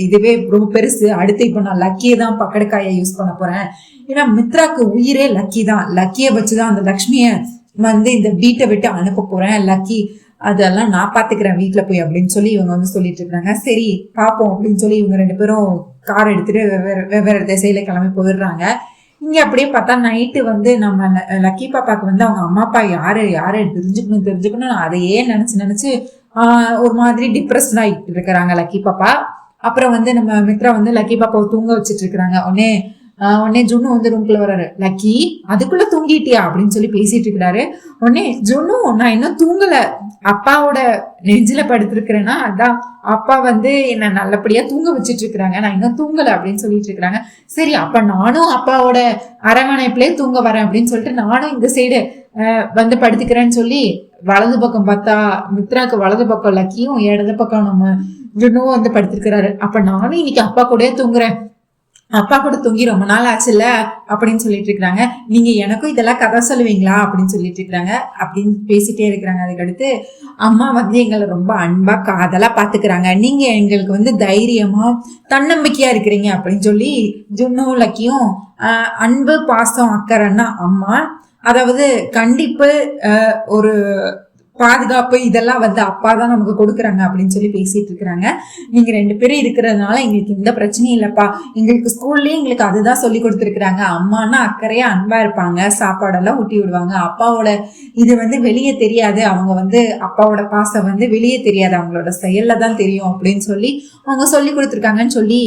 இதுவே ரொம்ப பெருசு. அடுத்து இப்ப நான் லக்கியை தான் பக்கடக்காயை யூஸ் பண்ண போறேன். ஏன்னா மித்ராக்கு உயிரே லக்கி தான், லக்கியை வச்சுதான் அந்த லக்ஷ்மிய வந்து இந்த வீட்டை விட்டு அனுப்ப போறேன். லக்கி அதெல்லாம் நான் பாத்துக்கிறேன் வீட்டுல போய் அப்படின்னு சொல்லி இவங்க வந்து சொல்லிட்டு இருக்காங்க. சரி பாப்போம் அப்படின்னு சொல்லி இவங்க 2 பேரும் கார் எடுத்துட்டு வெவ்வேறு திசையில கிளம்பி போயிடுறாங்க. இங்க அப்படியே பார்த்தா நைட்டு வந்து நம்ம லக்கி பாப்பாக்கு வந்து அவங்க அம்மா அப்பா யாரு தெரிஞ்சுக்கணும் அதையே நினைச்சு ஒரு மாதிரி டிப்ரெஸ்ட் ஆகிட்டு இருக்கிறாங்க லக்கி பாப்பா. அப்புறம் வந்து நம்ம மித்ரா வந்து லக்கி பாப்பாவை தூங்க வச்சிட்டு இருக்கிறாங்க. உடனே ஜுன்னு வந்து ரூம்குள்ள வர்றாரு. லக்கி அதுக்குள்ள தூங்கிட்டியா அப்படின்னு சொல்லி பேசிட்டு இருக்கிறாரு. உடனே ஜுன்னு நான் இன்னும் தூங்கல, அப்பாவோட நெஞ்சில படுத்திருக்கிறேன்னா அதான் அப்பா வந்து என்ன நல்லபடியா தூங்க வச்சிட்டு இருக்கிறாங்க, நான் இன்னும் தூங்கல அப்படின்னு சொல்லிட்டு இருக்கிறாங்க. சரி அப்ப நானும் அப்பாவோட அரவணைப்புலயே தூங்க வரேன் அப்படின்னு சொல்லிட்டு நானும் இந்த சைடு வந்து படுத்துக்கிறேன்னு சொல்லி வலது பக்கம் பார்த்தா மித்ராக்கு வலது பக்கம் லக்கியும் இடது பக்கம் நம்ம ஜுன்னுவும் வந்து படுத்திருக்கிறாரு. அப்ப நானும் இன்னைக்கு அப்பா கூட தூங்குறேன், அப்பா கூட தூங்கி ரொம்ப நாள் ஆச்சுல்ல அப்படின்னு சொல்லிட்டு இருக்கிறாங்க. நீங்க எனக்கும் இதெல்லாம் கதை சொல்லுவீங்களா அப்படின்னு சொல்லிட்டு இருக்கிறாங்க. அப்படின்னு பேசிட்டே இருக்கிறாங்க. அதுக்கடுத்து அம்மா வந்து எங்களை ரொம்ப அன்பா காதலா பாத்துக்கிறாங்க, நீங்க எங்களுக்கு வந்து தைரியமா தன்னம்பிக்கையா இருக்கிறீங்க அப்படின்னு சொல்லி ஜுன்னும் லக்கியும் அன்பு பாசம் அக்கறைன்னா அம்மா, அதாவது கண்டிப்பு ஒரு பாதுகாப்பு இதெல்லாம் வந்து அப்பா தான் நமக்கு கொடுக்குறாங்க அப்படின்னு சொல்லி பேசிட்டு இருக்கிறாங்க. நீங்க 2 பேரும் இருக்கிறதுனால எங்களுக்கு எந்த பிரச்சனையும் இல்லப்பா, எங்களுக்கு ஸ்கூல்லயே எங்களுக்கு அதுதான் சொல்லி கொடுத்துருக்குறாங்க, அம்மானா அக்கறையா அன்பா இருப்பாங்க, சாப்பாடெல்லாம் ஊட்டி விடுவாங்க, அப்பாவோட இது வந்து வெளியே தெரியாது, அவங்க வந்து அப்பாவோட பாசம் வந்து வெளியே தெரியாது, அவங்களோட செயல்ல தான் தெரியும் அப்படின்னு சொல்லி அவங்க சொல்லி கொடுத்துருக்காங்கன்னு சொல்லி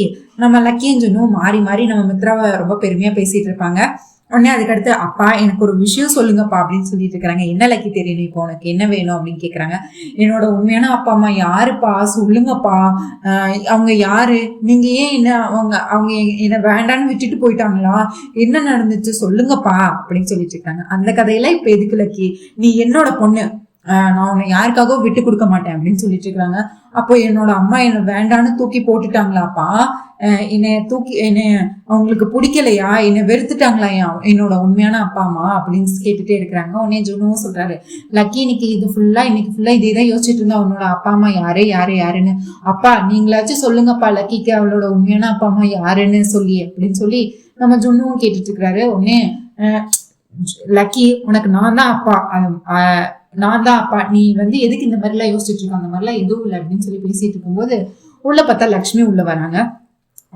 நம்ம லக்கியும் சொன்னும் மாறி மாறி நம்ம மித்ராவை ரொம்ப பெருமையா பேசிட்டு இருப்பாங்க. உடனே அதுக்கடுத்து அப்பா எனக்கு ஒரு விஷயம் சொல்லுங்கப்பா அப்படின்னு சொல்லிட்டு இருக்கிறாங்க. என்ன லக்கி தெரியணும் இப்போ உனக்கு என்ன வேணும் அப்படின்னு கேக்குறாங்க. என்னோட உண்மையான அப்பா அம்மா யாருப்பா சொல்லுங்கப்பா, அவங்க யாரு, நீங்க ஏன் என்ன அவங்க என்ன வேண்டான்னு விட்டுட்டு போயிட்டாங்களா, என்ன நடந்துச்சு சொல்லுங்கப்பா அப்படின்னு சொல்லிட்டு இருக்காங்க. அந்த கதையெல்லாம் இப்ப எதுக்கு லக்கி, நீ என்னோட பொண்ணு, நான் உன்னை யாருக்காகவும் விட்டு கொடுக்க மாட்டேன் அப்படின்னு சொல்லிட்டு இருக்காங்க. அப்போ என்னோட அம்மா என்ன வேண்டான்னு தூக்கி போட்டுட்டாங்களாப்பா, என்ன அவங்களுக்கு பிடிக்கலையா, என்ன வெறுத்துட்டாங்களா என்னோட உண்மையான அப்பா அம்மா அப்படின்னு கேட்டுட்டே இருக்கிறாங்க. உடனே ஜுனுவும் சொல்றாரு, லக்கி இன்னைக்கு ஃபுல்லா இதேதான் யோசிச்சுட்டு இருந்தா, உன்னோட அப்பா அம்மா யாருன்னு, அப்பா நீங்களாச்சும் சொல்லுங்கப்பா லக்கிக்கு அவளோட உண்மையான அப்பா அம்மா யாருன்னு சொல்லி அப்படின்னு சொல்லி நம்ம ஜுனுவும் கேட்டுட்டு இருக்கிறாரு. உடனே லக்கி உனக்கு நான் தான் அப்பா, நீ வந்து எதுக்கு இந்த மாதிரிலாம் யோசிச்சுட்டு இருக்க, அந்த மாதிரிலாம் எதுவும் இல்லை அப்படின்னு சொல்லி பேசிட்டு இருக்கும்போது உள்ள பார்த்தா லக்ஷ்மி உள்ள வராங்க.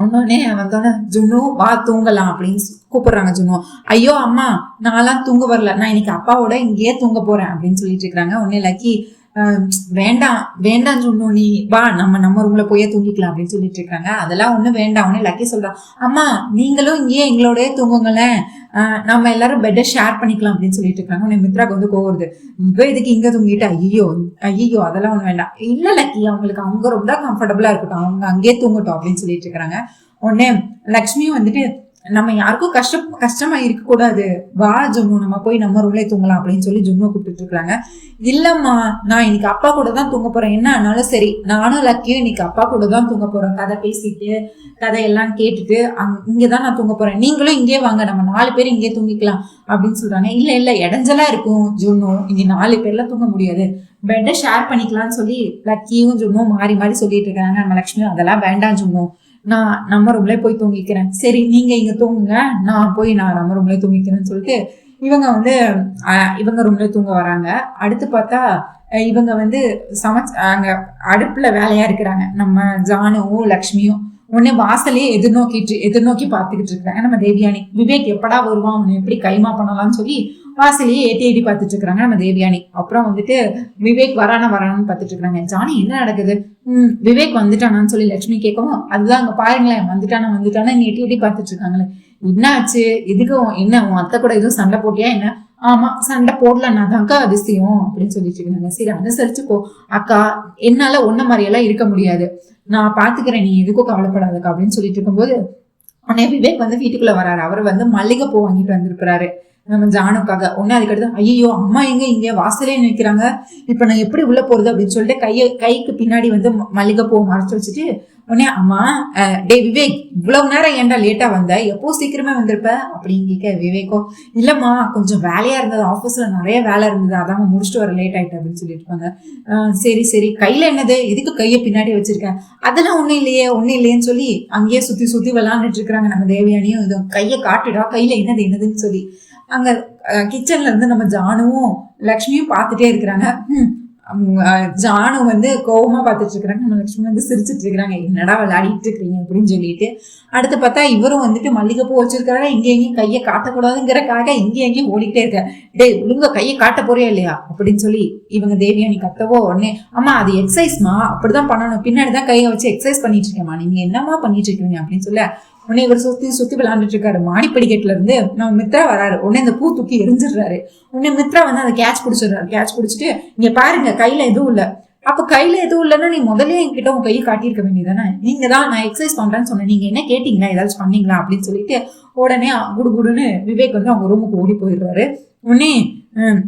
உடனே வந்தோடனே ஜுன்னு வா தூங்கலாம் அப்படின்னு கூப்பிடுறாங்க. ஜுன்னு ஐயோ அம்மா நான்லாம் தூங்க வரல, நான் இன்னைக்கு அப்பாவோட இங்கேயே தூங்க போறேன் அப்படின்னு சொல்லிட்டு இருக்கிறாங்க. உடனே லக்கி வேண்டாம் ஜுன்னு நீ வா நம்ம ரூம்ல போயே தூங்கிக்கலாம் அப்படின்னு சொல்லிட்டு இருக்காங்க. அதெல்லாம் ஒண்ணு வேண்டாம். உடனே லக்கி சொல்றான், அம்மா நீங்களும் இங்கேயே எங்களோடய தூங்குங்களேன், நம்ம எல்லாரும் பெட்டை ஷேர் பண்ணிக்கலாம் அப்படின்னு சொல்லிட்டு இருக்காங்க. உடனே மித்ராக்கு வந்து கோவருது, இவ இதுக்கு இங்க தூங்கிட்டு ஐயோ அதெல்லாம் ஒண்ணு வேண்டாம், இல்ல லக்கி அவங்களுக்கு அவங்க ரொம்ப கம்ஃபர்டபுளா இருக்கட்டும், அவங்க அங்கேயே தூங்கட்டும் அப்படின்னு சொல்லிட்டு இருக்கிறாங்க. உடனே லக்ஷ்மியும் வந்துட்டு நம்ம யாருக்கும் கஷ்டமா இருக்க கூடாது, வா ஜுன்னு நம்ம போய் நம்ம ரூம்ல தூங்கலாம் அப்படின்னு சொல்லி ஜுன்னு கூப்பிட்டு இருக்காங்க. இல்லம்மா நான் இன்னைக்கு அப்பா கூட தான் தூங்க போறேன், என்ன ஆனாலும் சரி நானும் லக்கியும் இன்னைக்கு அப்பா கூட தான் தூங்க போறோம், கதை பேசிட்டு கதையெல்லாம் கேட்டுட்டு இங்கதான் நான் தூங்க போறேன், நீங்களும் இங்கே வாங்க நம்ம 4 பேர் இங்கே தூங்கிக்கலாம் அப்படின்னு சொல்றாங்க. இல்ல இடைஞ்சலா இருக்கும் ஜுன்னு, இங்க 4 பேர்ல தூங்க முடியாது, பெட்டை ஷேர் பண்ணிக்கலாம்னு சொல்லி லக்கியும் ஜுன்னும் மாறி மாறி சொல்லிட்டு இருக்காங்க. நம்ம லக்ஷ்மியும் அதெல்லாம் வேண்டாம் ஜுன்னு, நான் நம்ம ரூம்ல போய் தூங்கிக்கிறேன், சரி நீங்க இங்க தூங்குங்க, நான் நம்ம ரூம்ல தூங்கிக்கிறேன்னு சொல்லிட்டு இவங்க வந்து இவங்க ரூம்ல தூங்க வராங்க. அடுத்து பார்த்தா இவங்க வந்து அங்க அடுப்புல வேலையா இருக்கிறாங்க. நம்ம ஜானுவும் லக்ஷ்மியும் உடனே வாசலே எதிர்நோக்கி பார்த்துக்கிட்டு இருக்காங்க நம்ம தேவியானி. விவேக் எப்படா வருவான், அவனை எப்படி கைமா பண்ணலாம்னு சொல்லி வாசலையே ஏட்டி பார்த்துட்டு இருக்காங்க நம்ம தேவியானி. அப்புறம் வந்துட்டு விவேக் வரானான்னு பார்த்துட்டு இருக்காங்க. ஜானி என்ன நடக்குது, விவேக் வந்துட்டானான்னு சொல்லி லட்சுமி கேட்கவும், அதுதான் அங்க பாருங்களேன் வந்துட்டானா எட்டி பார்த்துட்டு இருக்காங்களே, என்ன ஆச்சு, எதுக்கும் என்ன உன் அத்தை கூட எதுவும் சண்டை போட்டியா என்ன? ஆமா சண்டை போடலன்னா தான்க்கா அதிசயம் அப்படின்னு சொல்லிட்டு இருக்காங்க. சரி அனுசரிச்சுக்கோ அக்கா, என்னால ஒன்ன மாதிரியெல்லாம் இருக்க முடியாது, நான் பாத்துக்கிறேன், நீ எதுக்கும் கவலைப்படாதக்கா அப்படின்னு சொல்லிட்டு இருக்கும்போது உடனே விவேக் வந்து வீட்டுக்குள்ள வராரு. அவர் வந்து மல்லிகைப்பூ வாங்கிட்டு வந்திருக்கிறாரு நம்ம ஜானுக்காக. உடனே அதுக்கடுத்து ஐயோ அம்மா எங்க இங்க வாசலே நிற்கிறாங்க, இப்ப நான் எப்படி உள்ள போறது அப்படின்னு சொல்லிட்டு கைக்கு பின்னாடி வந்து மல்லிகைப்பூ மறைச்சு வச்சுட்டு உடனே அம்மா டே விவேக் இவ்வளவு நேரம் ஏன்டா லேட்டா வந்த, எப்போ சீக்கிரமே வந்திருப்ப அப்படின்னு கேட்க விவேக்கோ இல்லம்மா கொஞ்சம் வேலையா இருந்தது, ஆபீஸ்ல நிறைய வேலை இருந்தது, அதான் முடிச்சுட்டு வர லேட் ஆயிட்டு அப்படின்னு சொல்லிட்டு இருப்பாங்க. சரி கையில என்னது, எதுக்கு கையை பின்னாடி வச்சிருக்கேன், அதெல்லாம் ஒண்ணும் இல்லையேன்னு சொல்லி அங்கேயே சுத்தி விளையாண்டுட்டு இருக்கிறாங்க நம்ம தேவியானியும். இது கையை காட்டுடா, கையில என்னதுன்னு சொல்லி அங்க கிச்சன்ல இருந்து நம்ம ஜானுவும் லக்ஷ்மியும் பார்த்துட்டே இருக்கிறாங்க. ஜானு வந்து கோவமா பார்த்துட்டு இருக்கிறாங்க, நம்ம லட்சுமி வந்து சிரிச்சுட்டு இருக்கிறாங்க, என்னடா விளையாடிட்டு இருக்கிறீங்க அப்படின்னு சொல்லிட்டு. அடுத்து பார்த்தா இவரும் வந்துட்டு மல்லிகைப்பூ வச்சிருக்காரு, எங்கேயும் கையை காட்டக்கூடாதுங்கிறக்காக எங்கேயும் ஓடிக்கிட்டே இருக்க. டே ஒழுங்க கையை காட்ட போறியா இல்லையா அப்படின்னு சொல்லி இவங்க தேவியானி கத்தவோ உடனே அம்மா அது எக்ஸசைஸ்மா, அப்படிதான் பண்ணணும், பின்னாடிதான் கையை வச்சு எக்ஸசைஸ் பண்ணிட்டு இருக்கேம்மா, நீங்க என்னமா பண்ணிட்டு இருக்கீங்க அப்படின்னு சொல்ல உடனே இவர் சுத்தி விளையாண்டுட்டு இருக்காரு. மாடிப்படிக்கட்டுல இருந்து நம்ம மித்ரா வராரு. உடனே இந்த பூ தூக்கி எரிஞ்சிடுறாரு. உடனே மித்ரா வந்து அதை கேட்ச் பிடிச்சிட்டு இங்க பாருங்க கையில எதுவும் இல்ல. அப்ப கையில எதுவும் இல்லைன்னா நீ முதல்ல என்கிட்ட உன் கையை காட்டியிருக்க வேண்டியதானே, நீங்க தான் நான் எக்ஸசைஸ் பண்றேன்னு சொன்னேன், நீங்க என்ன கேட்டீங்களா, ஏதாச்சும் பண்ணீங்களா அப்படின்னு சொல்லிட்டு உடனே குடுன்னு விவேக் வந்து அவங்க ரூமுக்கு ஓடி போயிடுறாரு. உடனே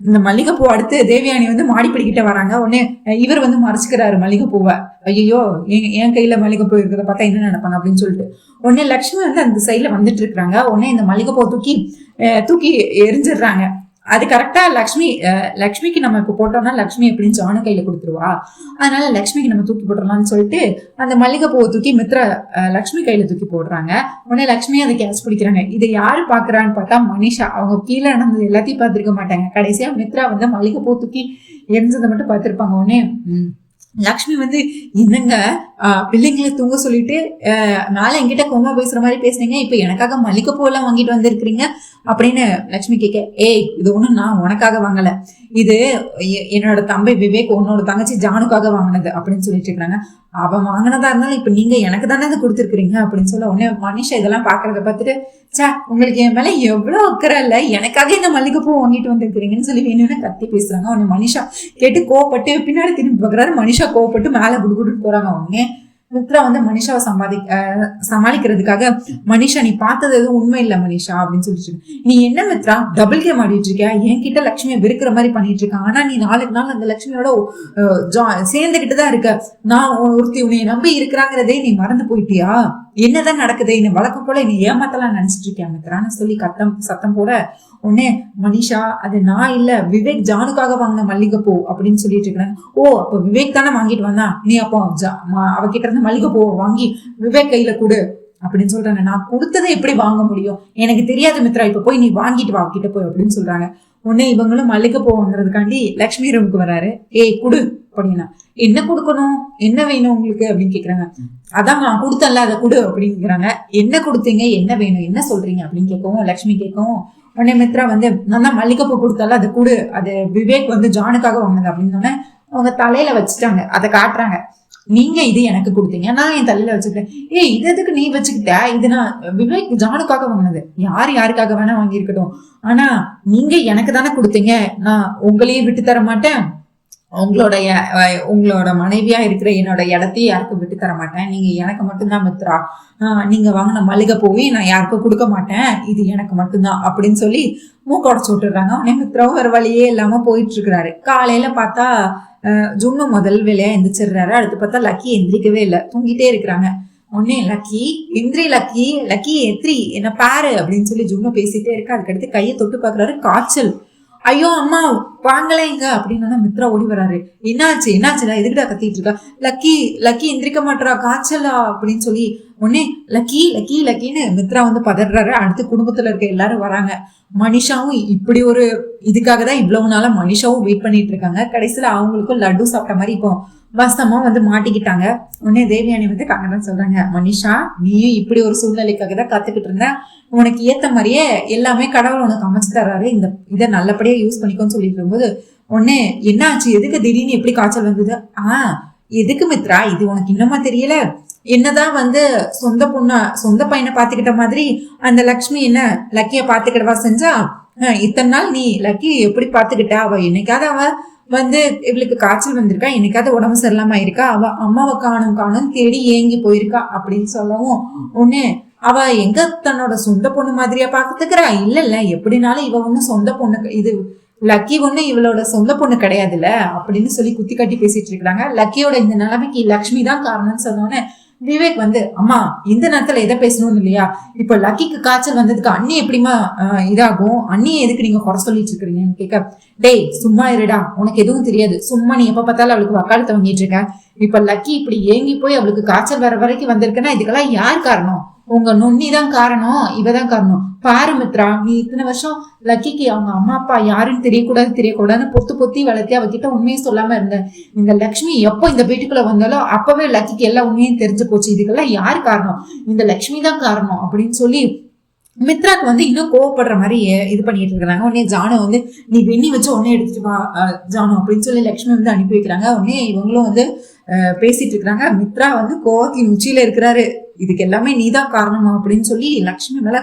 இந்த மல்லிகைப்பூ அடுத்து தேவியானி வந்து மாடிப்படிக்கிட்ட வராங்க. உடனே இவர் வந்து மறைச்சுக்கிறாரு மல்லிகைப்பூவை. ஐயோ என் கையில மல்லிகைப்பூ இருக்கிறத பார்த்தா என்ன நினைப்பாங்க அப்படின்னு சொல்லிட்டு உடனே லக்ஷ்மி வந்து அந்த சைட்ல வந்துட்டு இருக்காங்க. உடனே இந்த மல்லிகைப்பூ தூக்கி எரிஞ்சிடுறாங்க. அது கரெக்டா லக்ஷ்மிக்கு நம்ம இப்ப போட்டோம்னா லக்ஷ்மி எப்படின்னு ஜானு கையில கொடுத்துருவா, அதனால லக்ஷ்மிக்கு நம்ம தூக்கி போட்டுடலாம்னு சொல்லிட்டு அந்த மல்லிகைப்பூவை தூக்கி மித்ரா லக்ஷ்மி கையில தூக்கி போடுறாங்க. உடனே லக்ஷ்மி அதை கேட்ச் பிடிக்கிறாங்க. இதை யாரு பாக்குறான்னு பார்த்தா மனிஷா. அவங்க கீழே நடந்தது எல்லாத்தையும் பார்த்திருக்க மாட்டாங்க. கடைசியா மித்ரா வந்து மல்லிகைப்பூ தூக்கி எரிஞ்சதை மட்டும் பார்த்திருப்பாங்க. உடனே லக்ஷ்மி வந்து என்னங்க பிள்ளைங்களை தூங்க சொல்லிட்டு மேல என்கிட்ட கோமா பேசுற மாதிரி பேசுனீங்க, இப்ப எனக்காக மல்லிகைப்பூ எல்லாம் வாங்கிட்டு வந்திருக்கிறீங்க அப்படின்னு லக்ஷ்மி கேட்க, ஏய் இது ஒண்ணும் நான் உனக்காக வாங்கல, இது என்னோட தம்பி விவேக் உன்னோட தங்கச்சி ஜானுக்காக வாங்கினது அப்படின்னு சொல்லிட்டு இருக்காங்க. அவன் வாங்கினதா இருந்தாலும் இப்ப நீங்க எனக்கு தானே அதை கொடுத்துருக்கீங்க அப்படின்னு சொல்ல உடனே மனிஷா இதெல்லாம் பாக்குறத பார்த்துட்டு சே உங்களுக்கு என் மேல எவ்வளவு அக்கறை இல்ல, எனக்காக இந்த மல்லிகைப்பூ வாங்கிட்டு வந்திருக்கிறீங்கன்னு சொல்லி வேணும்னு கத்தி பேசுறாங்க. உடனே மனிஷா கேட்டு கோவப்பட்டு பின்னாடி திரும்பி பாக்குறாரு. மனிஷா கோவப்பட்டு மேல குடுக்குட்டு போறாங்க. உடனே மித்ரா வந்து மனிஷாவை சமாளிக்கிறதுக்காக மனிஷா நீ பார்த்தது எதுவும் உண்மை இல்ல மனிஷா அப்படின்னு சொல்லிட்டு, நீ என்ன மித்ரா டபுள் கேம் ஆடிட்டு இருக்க, என்கிட்ட லட்சுமியை வெறுக்கிற மாதிரி பண்ணிட்டு இருக்க, ஆனா நீ நாளுக்கு நாள் அந்த லட்சுமியோட சேர்ந்துகிட்டுதான் இருக்க, நான் ஒருத்தி உன்னை நம்பி இருக்கிறாங்கிறதே நீ மறந்து போயிட்டியா, என்னதான் நடக்குது, என்ன வழக்கம் போல என்னை ஏமாத்தலாம் நினைச்சிட்டு இருக்கேன் மித்ரான்னு சொல்லி சத்தம் போட உடனே மனிஷா அது நான் இல்ல விவேக் ஜானுக்காக வாங்கின மல்லிகைப்பூ அப்படின்னு சொல்லிட்டு இருக்கிறேன். ஓ அப்ப விவேக் தானே வாங்கிட்டு வந்தான், நீ அப்போ அவகிட்ட இருந்து மல்லிகைப்பூவை வாங்கி விவேக் கையில கொடு அப்படின்னு சொல்றாங்க. நான் கொடுத்ததை எப்படி வாங்க முடியும், எனக்கு தெரியாது மித்ரா, இப்ப போய் நீ வாங்கிட்டு வா கிட்ட போய் அப்படின்னு சொல்றாங்க. உடனே இவங்களும் மல்லிகைப்பூ வாங்குறதுக்காண்டி லக்ஷ்மி ரூமுக்கு வராரு. ஏய் குடு அப்படின்னா, என்ன கொடுக்கணும், என்ன வேணும் உங்களுக்கு அப்படின்னு கேக்குறாங்க. அதான் நான் கொடுத்தேன்ல அதை கொடு அப்படிங்கிறாங்க. என்ன கொடுத்தீங்க, என்ன வேணும், என்ன சொல்றீங்க அப்படின்னு கேட்கவும் லக்ஷ்மி கேட்கவும் உடனே மித்ரா வந்து நான் தான் மல்லிகைப்பூ கொடுத்தால அதை கொடு, அது விவேக் வந்து ஜானுக்காக வாங்கினது அப்படின்னு சொன்னேன். அவங்க தலையில வச்சுட்டாங்க, அதை காட்டுறாங்க. நீங்க இது எனக்கு கொடுத்தீங்க, நான் என் தலையில வச்சுக்கிட்டேன். ஏய் இது எதுக்கு நீ வச்சுக்கிட்ட, இது நான் விவேக் ஜானுக்காக வாங்கினது, யாருக்காக வேணா வாங்கியிருக்கட்டும், ஆனா நீங்க எனக்கு தானே கொடுத்தீங்க, நான் உங்களையே விட்டு தர மாட்டேன், உங்களோட மனைவியா இருக்கிற என்னோட இடத்தையும் யாருக்கும் விட்டு தர மாட்டேன், நீங்க எனக்கு மட்டும்தான் மித்ரா, நீங்க வாங்கின மல்லிகைப்பூவை நான் யாருக்கும் கொடுக்க மாட்டேன், இது எனக்கு மட்டும்தான் அப்படின்னு சொல்லி மூக்கொடைச்சு விட்டுறாங்க. உடனே மித்ராவும் வேற வழியே இல்லாம போயிட்டு இருக்கிறாரு. காலையில பார்த்தா ஜுன்னு முதல் வேலையா எந்திரிச்சிடுறாரு. அடுத்து பார்த்தா லக்கி எந்திரிக்கவே இல்லை, தூங்கிட்டே இருக்கிறாங்க. உடனே லக்கி எந்திரி என்ன பாரு அப்படின்னு சொல்லி ஜுன்னு பேசிட்டே இருக்கு. அதுக்கடுத்து கையை தொட்டு பாக்குறாரு, காய்ச்சல். ஐயோ அம்மா வாங்கலைங்க அப்படின்னு மித்ரா ஓடி வராரு. என்னாச்சுடா, எதுக்கிட்ட கத்திட்டு இருக்கா? லக்கி லக்கி எந்திரிக்க மாட்டா, காய்ச்சலா அப்படின்னு சொல்லி உடனே லக்கி லக்கி லக்கின்னு மித்ரா வந்து பதறாரு. அடுத்து குடும்பத்துல இருக்க எல்லாரும் வராங்க. மனிஷாவும் இப்படி ஒரு இதுக்காக தான் இவ்வளவு நாளா மனிஷாவும் வெயிட் பண்ணிட்டு இருக்காங்க. கடைசியில அவங்களுக்கும் லட்டு சாப்பிட்ட மாதிரி இப்போ வசமா வந்து மாட்டிக்கிட்டாங்க. உடனே தேவயானி வந்து கங்கதான் சொல்றாங்க, மனிஷா நீயும் இப்படி ஒரு சூழ்நிலைக்காக தான் காத்துக்கிட்டு இருந்த, உனக்கு ஏத்த மாதிரியே எல்லாமே கடவுள் உனக்கு அமைச்சு தர்றாரு, இதை நல்லபடியா யூஸ் பண்ணிக்கோன்னு சொல்லிட்டு இருக்கும்போது உடனே என்ன ஆச்சு, எதுக்கு திடீர்னு எப்படி காய்ச்சல் வந்தது? எதுக்கு மித்ரா, இது உனக்கு இன்னமா தெரியல? என்னதான் வந்து சொந்த பையனை பாத்துக்கிட்ட மாதிரி அந்த லக்ஷ்மி என்ன லக்கிய பாத்துக்கிட்டவா செஞ்சா? இத்தனை நாள் நீ லக்கி எப்படி பாத்துக்கிட்ட? அவ என்னைக்காவது அவ வந்து இவளுக்கு காய்ச்சல் வந்திருக்கா, என்னைக்காவது உடம்பு சரியில்லாம இருக்கா, அவ அம்மாவை காணும் தேடி ஏங்கி போயிருக்கா அப்படின்னு சொல்லவும் உடனே அவ எங்க தன்னோட சொந்த பொண்ணு மாதிரியா பாத்துக்கிறா? இல்ல எப்படினாலும் இவ ஒண்ணு சொந்த பொண்ணு, இது லக்கி ஒண்ணு இவளோட சொந்த பொண்ணு கிடையாதுல்ல அப்படின்னு சொல்லி குத்தி கட்டி பேசிட்டு இருக்காங்க. லக்கியோட இந்த நிலைமைக்கு லக்ஷ்மி தான் காரணம்னு சொன்னோன்னே விவேக் வந்து, அம்மா இந்த நேரத்துல எதை பேசணும்னு இல்லையா, இப்ப லக்கிக்கு காய்ச்சல் வந்ததுக்கு அண்ணி எப்படிமா இதாகும், அண்ணியை எதுக்கு நீங்க குறை சொல்லிட்டு இருக்கிறீங்கன்னு கேட்க, டேய் சும்மா இருடா, உனக்கு எதுவும் தெரியாது, சும்மா நீ எப்ப பார்த்தாலும் அவளுக்கு வக்காலத்தை வாங்கிட்டு இருக்க. இப்ப லக்கி இப்படி ஏங்கி போய் அவளுக்கு காய்ச்சல் வர வரைக்கும் வந்திருக்குன்னா இதுக்கெல்லாம் யார் காரணம்? உங்க நொண்ணி தான் காரணம், இவதான் காரணம். பாரு மித்ரா, நீ இத்தனை வருஷம் லக்கிக்கு அவங்க அம்மா அப்பா யாருன்னு தெரியக்கூடாதுன்னு பொத்தி வளர்த்தி அவகிட்ட உண்மையை சொல்லாம இருந்த இந்த லக்ஷ்மி எப்போ இந்த வீட்டுக்குள்ள வந்தாலும் அப்பவே லக்கிக்கு எல்லா உண்மையும் தெரிஞ்சு போச்சு. இதுக்கெல்லாம் யாரு காரணம்? இந்த லக்ஷ்மி தான் காரணம் அப்படின்னு சொல்லி மித்ராக்கு வந்து இன்னும் கோவப்படுற மாதிரி இது பண்ணிட்டு இருக்கிறாங்க. உடனே ஜானு வந்து, நீ வெண்ணி வச்சு உடனே எடுத்துட்டு வா ஜானு அப்படின்னு சொல்லி லக்ஷ்மி வந்து அனுப்பி வைக்கிறாங்க. உடனே இவங்களும் வந்து பேசிட்டு இருக்கிறாங்க. மித்ரா வந்து கோவத்தின் உச்சியில இருக்கிறாரு, இதுக்கு எல்லாமே நீதான் காரணமா அப்படின்னு சொல்லி லக்ஷ்மி மேல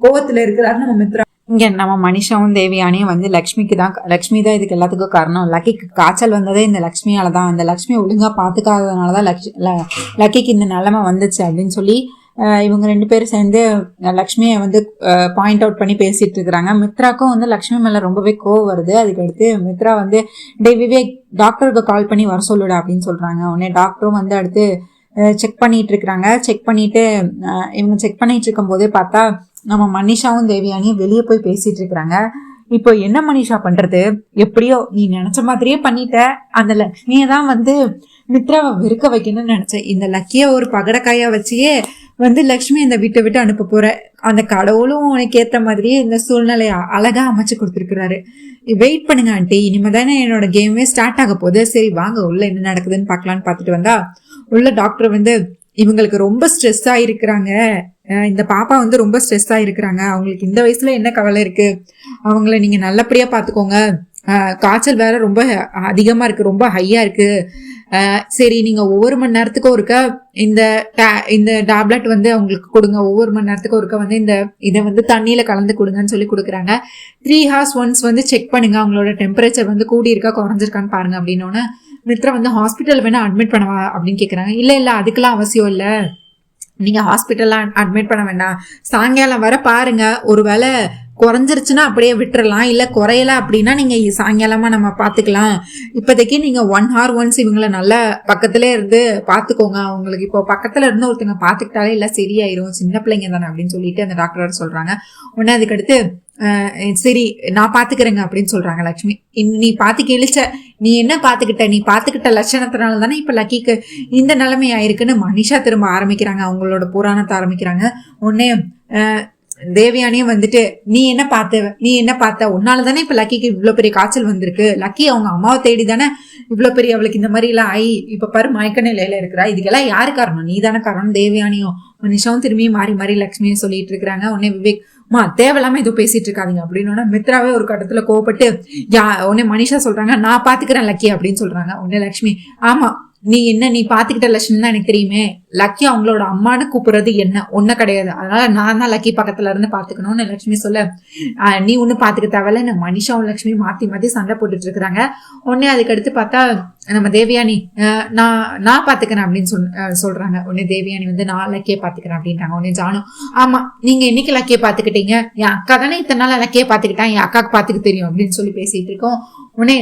கோவத்துல இருக்கிறாரு நம்ம மித்ரா. இங்க நம்ம மனிஷாவும் தேவியானியும் வந்து லக்ஷ்மி தான் இதுக்கு எல்லாத்துக்கும் காரணம், லக்கிக்கு காய்ச்சல் வந்ததே இந்த லக்ஷ்மியாலதான், இந்த லக்ஷ்மி ஒழுங்கா பாத்துக்காததுனாலதான் லக்கிக்கு இந்த நிலைமை வந்துச்சு அப்படின்னு சொல்லி இவங்க ரெண்டு பேரும் சேர்ந்து லக்ஷ்மியை வந்து பாயிண்ட் அவுட் பண்ணி பேசிட்டு இருக்கிறாங்க. மித்ராக்கும் வந்து லக்ஷ்மி மேல ரொம்பவே கோவம் வருது. அதுக்கடுத்து மித்ரா வந்து, டே விவேக் டாக்டருக்கு கால் பண்ணி வர சொல்லுடா அப்படின்னு சொல்றாங்க. உடனே டாக்டரும் வந்து அடுத்து செக் பண்ணிட்டு இருக்கிறாங்க. செக் பண்ணிட்டு இவங்க செக் பண்ணிட்டு இருக்கும் போதே பார்த்தா நம்ம மனிஷாவும் தேவியானியும் வெளியே போய் பேசிட்டு இருக்கிறாங்க. இப்போ என்ன மனிஷா பண்றது, எப்படியோ நீ நினைச்ச மாதிரியே பண்ணிட்ட, அந்த லக்ஷ்மியை தான் வந்து மித்ராவை வெறுக்க வைக்கணும்னு நினைச்சேன், இந்த லக்கிய ஒரு பகடக்காயா வச்சியே வந்து லக்ஷ்மி இந்த வீட்டை விட்டு அனுப்ப போற, அந்த கடவுளும் உனக்கு ஏத்த மாதிரியே இந்த சூழ்நிலைய அழகா அமைச்சு கொடுத்துருக்கிறாரு. வெயிட் பண்ணுங்க ஆண்டி, இனிமேதானே என்னோட கேமே ஸ்டார்ட் ஆக போகுது, சரி வாங்க உள்ள என்ன நடக்குதுன்னு பாக்கலான்னு பாத்துட்டு வந்தா உள்ள டாக்டர் வந்து, இவங்களுக்கு ரொம்ப ஸ்ட்ரெஸ் ஆயிருக்கிறாங்க, இந்த பாப்பா வந்து ரொம்ப ஸ்ட்ரெஸ் ஆயிருக்கிறாங்க, அவங்களுக்கு இந்த வயசுல என்ன கவலை இருக்கு, அவங்கள நீங்க நல்லபடியா பாத்துக்கோங்க, காய்ச்சல் வேற ரொம்ப அதிகமா இருக்கு, ரொம்ப ஹையா இருக்கு, சரி நீங்க ஒவ்வொரு மணி நேரத்துக்கும் ஒருக்க இந்த டேப்லெட் வந்து அவங்களுக்கு கொடுங்க, ஒவ்வொரு மணி நேரத்துக்கும் ஒருக்க வந்து இதை வந்து தண்ணியில கலந்து கொடுங்கன்னு சொல்லி கொடுக்குறாங்க. 3 hours ஒன்ஸ் வந்து செக் பண்ணுங்க, அவங்களோட டெம்பரேச்சர் வந்து கூடி இருக்கா குறைஞ்சிருக்கான்னு பாருங்க அப்படின்னோன்னு மித்ரா வந்து ஹாஸ்பிட்டல் வேணா அட்மிட் பண்ணவா அப்படின்னு கேட்குறாங்க. இல்ல அதுக்கெல்லாம் அவசியம் இல்லை, நீங்க ஹாஸ்பிட்டல்ல அட்மிட் பண்ண வேண்டாம், சாயங்காலம் வர பாருங்க, ஒருவேளை குறைஞ்சிருச்சுன்னா அப்படியே விட்டுறலாம், இல்ல குறையல அப்படின்னா நீங்க சாயங்காலமா நம்ம பாத்துக்கலாம், இப்போதைக்கு நீங்க 1 hour ஒன்ஸ் இவங்களை நல்லா பக்கத்துல இருந்து பாத்துக்கோங்க, அவங்களுக்கு இப்போ பக்கத்துல இருந்து ஒருத்தங்க பாத்துக்கிட்டாலே இல்ல சரியாயிரும், சின்ன பிள்ளைங்க தானே அப்படின்னு சொல்லிட்டு அந்த டாக்டர் சொல்றாங்க. உடனே அதுக்கடுத்து சரி நான் பாத்துக்கிறேங்க அப்படின்னு சொல்றாங்க லக்ஷ்மி. நீ பாத்து கிழிச்ச, நீ என்ன பாத்துக்கிட்ட, நீ பாத்துக்கிட்ட லட்சணத்தினால தானே இப்ப லக்கிக்கு இந்த நிலைமை ஆயிருக்குன்னு மனிஷா திரும்ப ஆரம்பிக்கிறாங்க, அவங்களோட புராணத்தை ஆரம்பிக்கிறாங்க. உடனே தேவயானியும் வந்துட்டு, நீ என்ன பார்த்த, உன்னாலதானே இப்ப லக்கிக்கு இவ்வளவு பெரிய காய்ச்சல் வந்திருக்கு, லக்கி அவங்க அம்மாவை தேடி தானே இவ்வளவு பெரிய அவளுக்கு இந்த மாதிரி எல்லாம் ஆகி இப்ப பாரு மயக்க நிலையில இருக்கிறா, இதுக்கெல்லாம் யாரு காரணம், நீ தானே காரணம். தேவயானியும் மனிஷாவும் திரும்பி மாறி லக்ஷ்மியும் சொல்லிட்டு இருக்கிறாங்க. உடனே விவேக், தேவையில்லாம ஏதோ பேசிட்டு இருக்காதீங்க அப்படின்னு மித்ராவே ஒரு கட்டத்துல கோவப்பட்டு உடனே மனிஷா சொல்றாங்க, நான் பாத்துக்கிறேன் லக்கி அப்படின்னு சொல்றாங்க. உடனே லக்ஷ்மி, ஆமா நீ பாத்துக்கிட்ட லட்சுமி தான் எனக்கு தெரியுமே, லக்கி அவங்களோட அம்மானு கூப்பிடுறது என்ன ஒன்ன கிடையாது, அதனால நான் தான் லக்கி பக்கத்துல இருந்து பாத்துக்கணும்னு லட்சுமி சொல்ல, நீ ஒண்ணு பாத்துக்க தேவையில்ல, மனிஷாவும் லட்சுமி மாத்தி சண்டை போட்டுட்டு இருக்கிறாங்க. உடனே அதுக்கடுத்து பார்த்தா நம்ம தேவயானி, நான் பாத்துக்கிறேன் அப்படின்னு சொல்றாங்க. உடனே தேவயானி வந்து நான் லக்கிய பாத்துக்கிறேன் அப்படின்றாங்க. உடனே ஜானு, ஆமா நீங்க என்னைக்கு லக்கிய பாத்துக்கிட்டீங்க, என் அக்கா தானே இத்தனை நாள் லக்கிய பாத்துக்கிட்டான், என் அக்காக்கு பாத்துக்க தெரியும் அப்படின்னு சொல்லி பேசிட்டு இருக்கோம். உடனே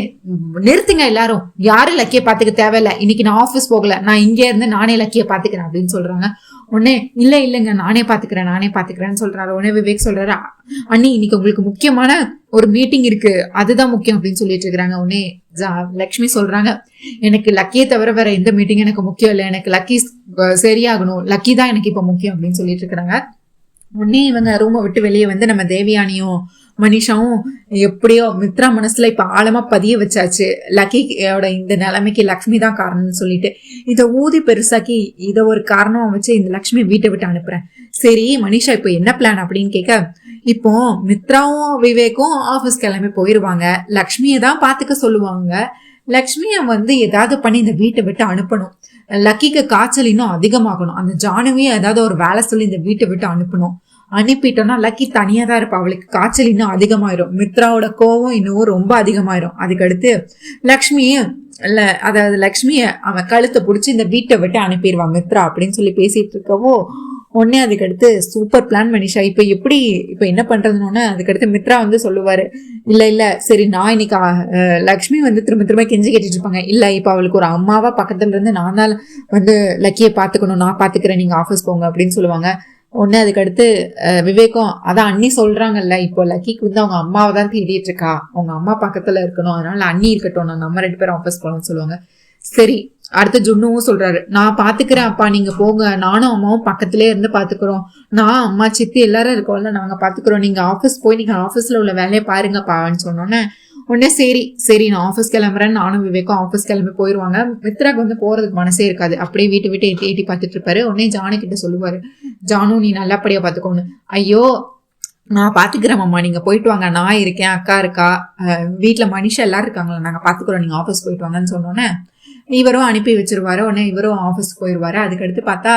நிறுத்துங்க எல்லாரும், யாரும் லக்கியை பாத்துக்க தேவையில்ல, இன்னைக்கு நான் ஆபீஸ் போகல, நான் இங்கே இருந்து நானே லக்கியை பாத்துக்கிறேன் அப்படின்னு சொல்றாங்க. உடனே இல்லைங்க நானே பாத்துக்கிறேன்னு சொல்றாரு. உடனே விவேக் சொல்றாரு, அண்ணி இன்னைக்கு உங்களுக்கு முக்கியமான ஒரு மீட்டிங் இருக்கு, அதுதான் முக்கியம் அப்படின்னு சொல்லிட்டு இருக்கிறாங்க. உடனே லக்ஷ்மி சொல்றாங்க, எனக்கு லக்கியை தவிர வேற எந்த மீட்டிங் எனக்கு முக்கியம் இல்லை, எனக்கு லக்கி சரியாகணும், லக்கி தான் எனக்கு இப்ப முக்கியம் அப்படின்னு சொல்லிட்டு இருக்கிறாங்க. உடனே இவங்க ரூமை விட்டு வெளியே வந்து நம்ம தேவயானியும் மனிஷாவும் எப்படியோ மித்ரா மனசுல இப்ப ஆழமா பதிய வச்சாச்சு, லக்கியோட இந்த நிலைமைக்கு லக்ஷ்மி தான் காரணம்னு சொல்லிட்டு இதை ஊதி பெருசாக்கி இதை ஒரு காரணமா வச்சு இந்த லக்ஷ்மி வீட்டை விட்டு அனுப்புறேன். சரி மனிஷா இப்போ என்ன பிளான் அப்படின்னு கேட்க, இப்போ மித்ராவும் விவேக்கும் ஆபீஸ் கிளம்பி போயிருவாங்க, லக்ஷ்மியை தான் பாத்துக்க சொல்லுவாங்க, லக்ஷ்மிய வந்து ஏதாவது பண்ணி இந்த வீட்டை விட்டு அனுப்பணும், லக்கிக்கு காய்ச்சல் இன்னும் அதிகமாகணும், அந்த ஜானுவையும் ஏதாவது ஒரு வேலை சொல்லி இந்த வீட்டை விட்டு அனுப்பணும். அனுப்பிட்டோம்னா லக்கி தனியா தான் இருப்பா, அவளுக்கு காய்ச்சல் இன்னும் அதிகமாயிரும், மித்ராவோட கோவம் இன்னும் ரொம்ப அதிகமாயிரும். அதுக்கடுத்து லக்ஷ்மியும் அதாவது லக்ஷ்மிய அவன் கழுத்தை பிடிச்சி இந்த வீட்டை விட்டு அனுப்பிடுவான் மித்ரா அப்படின்னு சொல்லி பேசிட்டு இருக்கவோ, உடனே அதுக்கடுத்து சூப்பர் பிளான் மனிஷா, இப்ப என்ன பண்றதுன்னு அதுக்கடுத்து மித்ரா வந்து சொல்லுவாரு, இல்ல சரி நான் இன்னைக்கு லக்ஷ்மி வந்து திரும்ப கெஞ்சி கேட்டுட்டு இருப்பாங்க, இல்ல இப்ப அவளுக்கு ஒரு அம்மாவா பக்கத்துல இருந்து நான் தான் வந்து லக்கியை பாத்துக்கணும், நான் பாத்துக்கிறேன், நீங்க ஆபீஸ் போங்க அப்படின்னு சொல்லுவாங்க. உடனே அதுக்கடுத்து விவேகம், அதான் அண்ணி சொல்றாங்கல்ல, இப்போ லக்கிக்கு வந்து அவங்க அம்மாவை தான் தேடிட்டு இருக்கா, அவங்க அம்மா பக்கத்துல இருக்கணும், அதனால அண்ணி இருக்கட்டும், நம்ம 2 பேரும் ஆபீஸ் போகலாம்னு சொல்லுவாங்க. சரி அடுத்து ஜுன்னுவும் சொல்றாரு, நான் பாத்துக்கிறேன் அப்பா, நீங்க போங்க, நானும் அம்மாவும் பக்கத்திலே இருந்து பாத்துக்கிறோம், நான் அம்மா சித்தி எல்லாரும் இருக்கோம்ல, நாங்க பாத்துக்கிறோம், நீங்க ஆபீஸ் போய் நீங்க ஆபீஸ்ல உள்ள வேலையை பாருங்கப்பான்னு சொன்னோன்னே உடனே சரி நான் ஆஃபீஸ் கிளம்புறேன், நானும் விவேக்கும் ஆஃபீஸ் கிளம்பி போயிடுவாங்க. மித்ராக்கு வந்து போறதுக்கு மனசே இருக்காது, அப்படியே வீட்டு எட்டி பார்த்துட்டு இருப்பாரு. உடனே ஜானு கிட்ட சொல்லுவாரு, ஜானு நீ நல்லபடியா பாத்துக்கோன்னு. ஐயோ நான் பாத்துக்கிறேன் மாமா, நீங்க போயிட்டு வாங்க, நான் இருக்கேன், அக்கா இருக்கா, வீட்டுல மனுஷா எல்லாரும் இருக்காங்களா, நாங்க பாத்துக்கிறோம், நீங்க ஆஃபீஸ் போயிட்டு வாங்கன்னு சொன்னோன்னே இவரும் அனுப்பி வச்சிருவாரு. உடனே இவரும் ஆஃபீஸ் போயிடுவாரு. அதுக்கடுத்து பார்த்தா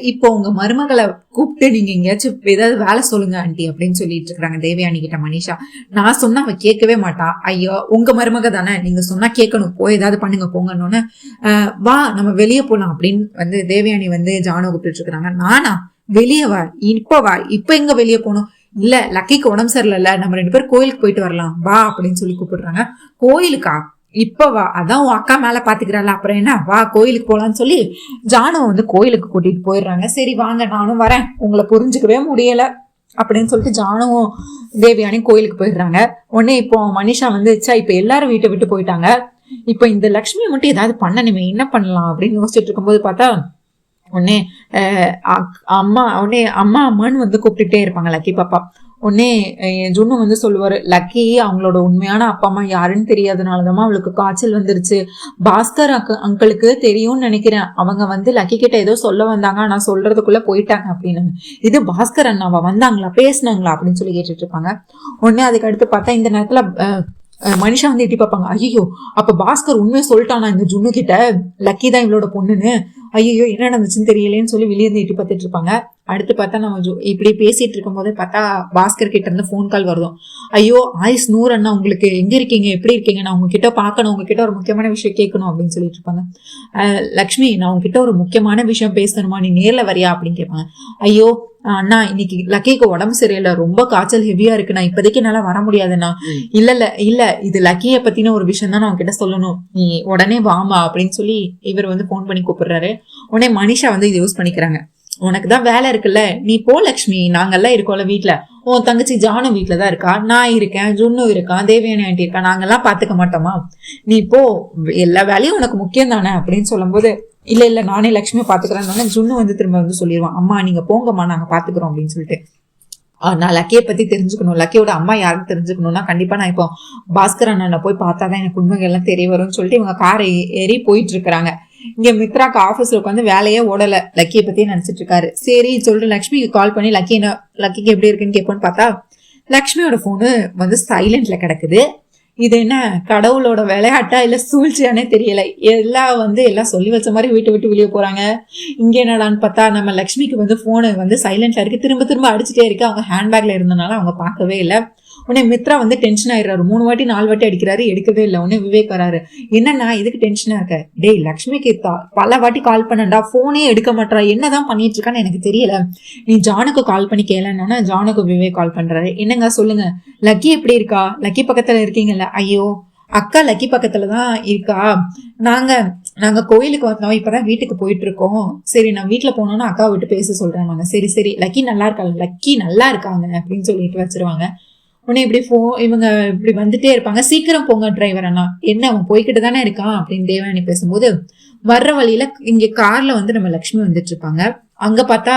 இப்போ உங்க மருமகளை கூப்பிட்டு நீங்க எங்கேயாச்சும் ஏதாவது வேலை சொல்லுங்க ஆண்டி அப்படின்னு சொல்லிட்டு இருக்காங்க தேவயானி கிட்ட மனிஷா. நான் சொன்னா அவ கேட்கவே மாட்டா. ஐயோ உங்க மருமக தானே, நீங்க சொன்னா கேட்கணும், போய் ஏதாவது பண்ணுங்க போங்கன்னு வா நம்ம வெளியே போலாம் அப்படின்னு வந்து தேவயானி வந்து ஜானு கூப்பிட்டு இருக்காங்க. நானா வெளியே வா, இப்ப எங்க வெளியே போகணும், இல்ல லக்கிக்கு உடம்பு சரியில்லை, நம்ம 2 பேரும் கோயிலுக்கு போயிட்டு வரலாம் வா அப்படின்னு சொல்லி கூப்பிடுறாங்க. கோயிலுக்கா, இப்ப வா, அதான் உன் அக்கா மேல பாத்துக்கிறாள், அப்புறம் என்ன வா கோயிலுக்கு போலான்னு சொல்லி ஜானு வந்து கோயிலுக்கு கூட்டிட்டு போயிடுறாங்க. சரி வாங்க நானும் வரேன், உங்களை புரிஞ்சுக்கவே முடியல அப்படின்னு சொல்லிட்டு ஜானுவும் தேவயானி கோயிலுக்கு போயிடுறாங்க. உடனே இப்போ மனிஷா வந்து இப்ப எல்லாரும் வீட்டை விட்டு போயிட்டாங்க, இப்ப இந்த லக்ஷ்மியை மட்டும் ஏதாவது பண்ணணுமே, என்ன பண்ணலாம் அப்படின்னு யோசிச்சுட்டு இருக்கும்போது பார்த்தா உடனே அம்மான்னு வந்து கூப்பிட்டுட்டே இருப்பாங்க லக்கி பாப்பா. உடனே ஜுன்னு வந்து சொல்லுவாரு, லக்கி அவங்களோட உண்மையான அப்பா அம்மா யாருன்னு தெரியாதனாலதான் அவளுக்கு காய்ச்சல் வந்துருச்சு, பாஸ்கர் அங்கிளுக்கு தெரியும்னு நினைக்கிறேன், அவங்க வந்து லக்கி கிட்ட ஏதோ சொல்ல வந்தாங்க ஆனா சொல்றதுக்குள்ள போயிட்டாங்க அப்படின்னு. இது பாஸ்கர் அண்ணாவா, வந்தாங்களா பேசினாங்களா அப்படின்னு சொல்லி கேட்டுட்டு இருப்பாங்க. உடனே அதுக்கு அடுத்து பார்த்தா இந்த நேரத்துல மனிஷா வந்து எட்டி பார்ப்பாங்க. ஐயோ அப்ப பாஸ்கர் உண்மையை சொல்லிட்டானா இந்த ஜுன்னு கிட்ட, லக்கி தான் இவளோட பொண்ணுன்னு, ஐயோ என்ன நடந்துச்சுன்னு தெரியலேன்னு சொல்லி வெளியே இருந்து எட்டி பார்த்துட்டு இருப்பாங்க. அடுத்து பார்த்தா நம்ம இப்படி பேசிட்டு இருக்கும் போதே பார்த்தா பாஸ்கர் கிட்ட இருந்து ஃபோன் கால் வருதும். ஐயோ ஆயுஸ் நூறு அண்ணா, உங்களுக்கு எங்க இருக்கீங்க, எப்படி இருக்கீங்க, நான் உங்ககிட்ட பார்க்கணும், உங்ககிட்ட ஒரு முக்கியமான விஷயம் கேட்கணும் அப்படின்னு சொல்லிட்டு இருப்பாங்க. லக்ஷ்மி நான் உங்ககிட்ட ஒரு முக்கியமான விஷயம் பேசணுமா, நீ நேர்ல வரியா அப்படின்னு கேட்பாங்க. ஐயோ அண்ணா இன்னைக்கு லக்கிக்கு உடம்பு சரியில்லை, ரொம்ப காய்ச்சல் ஹெவியா இருக்கு, நான் இப்போதைக்கு என்னால வர முடியாதுண்ணா. இல்ல இது லக்கிய பத்தின ஒரு விஷயம் தான் நான் உங்ககிட்ட சொல்லணும், நீ உடனே வாமா அப்படின்னு சொல்லி இவர் வந்து போன் பண்ணி கூப்பிடுறாரு. உடனே மனிஷா வந்து இது யூஸ் பண்ணிக்கிறாங்க, உனக்குதான் வேலை இருக்குல்ல, நீ போ லக்ஷ்மி, நாங்கெல்லாம் இருக்கோம்ல வீட்டுல, உன் தங்கச்சி ஜானு வீட்டுலதான் இருக்கா, நான் இருக்கேன், ஜுன்னு இருக்கான், தேவயானி ஆண்டி இருக்கா, நாங்கெல்லாம் பாத்துக்க மாட்டோமா, நீ போ, எல்லா வேலையும் உனக்கு முக்கியம் தானே அப்படின்னு சொல்லும் போது இல்ல நானே லக்ஷ்மியை பாத்துக்கிறேன்னு ஜுன்னு வந்து திரும்ப வந்து சொல்லிடுவான், அம்மா நீங்க போங்கம்மா நாங்க பாத்துக்கிறோம் அப்படின்னு சொல்லிட்டு. நான் லக்கியை பத்தி தெரிஞ்சுக்கணும், லக்கியோட அம்மா யாருன்னு தெரிஞ்சுக்கணும்னா கண்டிப்பா நான் இப்போ பாஸ்கர் அண்ணனை போய் பார்த்தாதான் எனக்கு உண்மைகள் எல்லாம் தெரிய வரும்னு சொல்லிட்டு இவங்க காரை ஏறி போயிட்டு இருக்கிறாங்க. இங்க மித்ராக்கு ஆபீஸ்ல உட்காந்து வேலையே ஓடல, லக்கியை பத்தியே நினைச்சிட்டு இருக்காரு. சரி சொல்லிட்டு லக்ஷ்மிக்கு கால் பண்ணி லக்கிக்கு எப்படி இருக்குன்னு கேட்போன்னு பார்த்தா லக்ஷ்மியோட போனு வந்து சைலண்ட்ல கிடக்குது. இது என்ன கடவுளோட விளையாட்டா இல்ல சூழ்ச்சியானே தெரியல, எல்லாம் சொல்லி வச்ச மாதிரி வீட்டை விட்டு வெளியே போறாங்க. இங்க என்னடான்னு பார்த்தா நம்ம லக்ஷ்மிக்கு வந்து போனு வந்து சைலண்ட்ல இருக்கு, திரும்ப அடிச்சுட்டே இருக்கு, அவங்க ஹேண்ட்பேக்ல இருந்தனால அவங்க பார்க்கவே இல்லை. உடனே மித்ரா வந்து டென்ஷன் ஆயிடுறாரு, 3 வாட்டி 4 வாட்டி அடிக்கிறாரு, எடுக்கவே இல்லை. உடனே விவேக் வராரு, என்னன்னா இதுக்கு டென்ஷனா இருக்க, டேய் லக்ஷ்மிக்கு பல வாட்டி கால் பண்ணண்டா, போனே எடுக்க மாட்டா, என்னதான் பண்ணிட்டு இருக்கான்னு எனக்கு தெரியல, நீ ஜானுக்கு கால் பண்ணி கேளன்னா ஜானுக்கு விவேக் கால் பண்றாரு. என்னங்க சொல்லுங்க, லக்கி எப்படி இருக்கா, லக்கி பக்கத்துல இருக்கீங்கல்ல, ஐயோ அக்கா லக்கி பக்கத்துல தான் இருக்கா, நாங்க நாங்க கோயிலுக்கு வந்தோம், இப்பதான் வீட்டுக்கு போயிட்டு இருக்கோம். சரி நான் வீட்டுல போனோம்னா அக்கா விட்டு பேச சொல்றேன். சரி சரி லக்கி நல்லா இருக்காங்க, லக்கி நல்லா இருக்காங்க அப்படின்னு சொல்லிட்டு வச்சிருவாங்க. உடனே இப்படி இவங்க இப்படி வந்துட்டே இருப்பாங்க. சீக்கிரம் போங்க டிரைவர் அண்ணா, என்ன அவன் போய்கிட்டு தானே இருக்கான் அப்படின்னு தேவயானி பேசும்போது, வர்ற வழியில இங்க கார்ல வந்து நம்ம லக்ஷ்மி வந்துட்டு இருப்பாங்க. அங்க பார்த்தா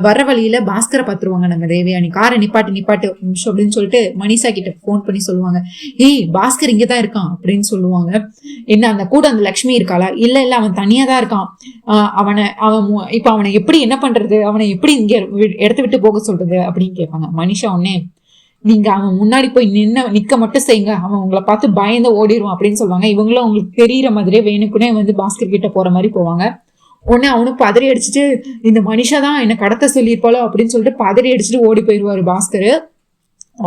வர்ற வழியில பாஸ்கரை பாத்துருவாங்க நம்ம தேவயானி. காரை நிப்பாட்டு நிமிஷம் அப்படின்னு சொல்லிட்டு மனிஷா கிட்ட போன் பண்ணி சொல்லுவாங்க, ஏய் பாஸ்கர் இங்கதான் இருக்கான் அப்படின்னு சொல்லுவாங்க. என்ன அந்த கூட அந்த லக்ஷ்மி இருக்காளா? இல்ல அவன் தனியா தான் இருக்கான். இப்ப அவனை எப்படி என்ன பண்றது, அவனை எப்படி இங்க இடத்த விட்டு போக சொல்றது அப்படின்னு கேட்பாங்க. மனிஷா உடனே, நீங்க அவன் முன்னாடி போய் நிக்க மட்டும் செய்யுங்க, அவன் உங்களை பார்த்து பயந்து ஓடிடுவான் அப்படின்னு சொல்லுவாங்க. இவங்களும் அவங்களுக்கு தெரியற மாதிரியே வேணுக்குனே வந்து பாஸ்கர் கிட்ட போற மாதிரி போவாங்க. உடனே அவனும் பதறி அடிச்சுட்டு, இந்த மனிஷா தான் என்ன கடத்த சொல்லியிருப்பாளோ அப்படின்னு சொல்லிட்டு பதறி அடிச்சுட்டு ஓடி போயிடுவாரு பாஸ்கர்.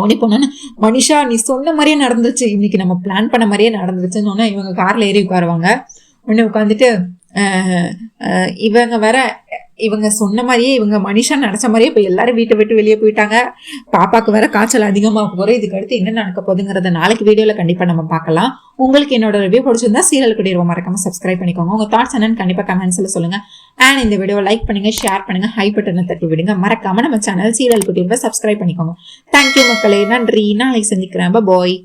ஓடி போனோன்னு, மனிஷா நீ சொன்ன மாதிரியே நடந்துச்சு, இன்னைக்கு நம்ம பிளான் பண்ண மாதிரியே நடந்துச்சுன்னு இவங்க கார்ல ஏறி உட்காருவாங்க. உடனே உட்காந்துட்டு இவங்க சொன்ன மாதிரியே இவங்க மனிஷா நினைச்ச மாதிரியே இப்ப எல்லாரும் வீட்டை விட்டு வெளியே போயிட்டாங்க. பாப்பாக்கு வேற காய்ச்சல் அதிகமாக போறோம். இதுக்கு அடுத்து என்ன நடக்க போகுதுங்கிறத நாளைக்கு வீடியோல கண்டிப்பா நம்ம பார்க்கலாம். உங்களுக்கு என்னோட ரிவ்யூ பிடிச்சிருந்தா சீரியல் குடியிருவோம் மறக்காம சப்ஸ்கிரைப் பண்ணிக்கோங்க. உங்க தாட்ஸ் என்னன்னு கண்டிப்பா கமெண்ட்ஸ்ல சொல்லுங்க. அண்ட் இந்த வீடியோ லைக் பண்ணுங்க, ஷேர் பண்ணுங்க, ஹை பட்டனை தட்டி விடுங்க. மறக்காம நம்ம சேனல் சீரியல் குடியிருவை சப்ஸ்கிரைப் பண்ணிக்கோங்க. தேங்க்யூ மக்களே, நன்றி, நாளைக்கு சந்திக்கிறேன். பாய்.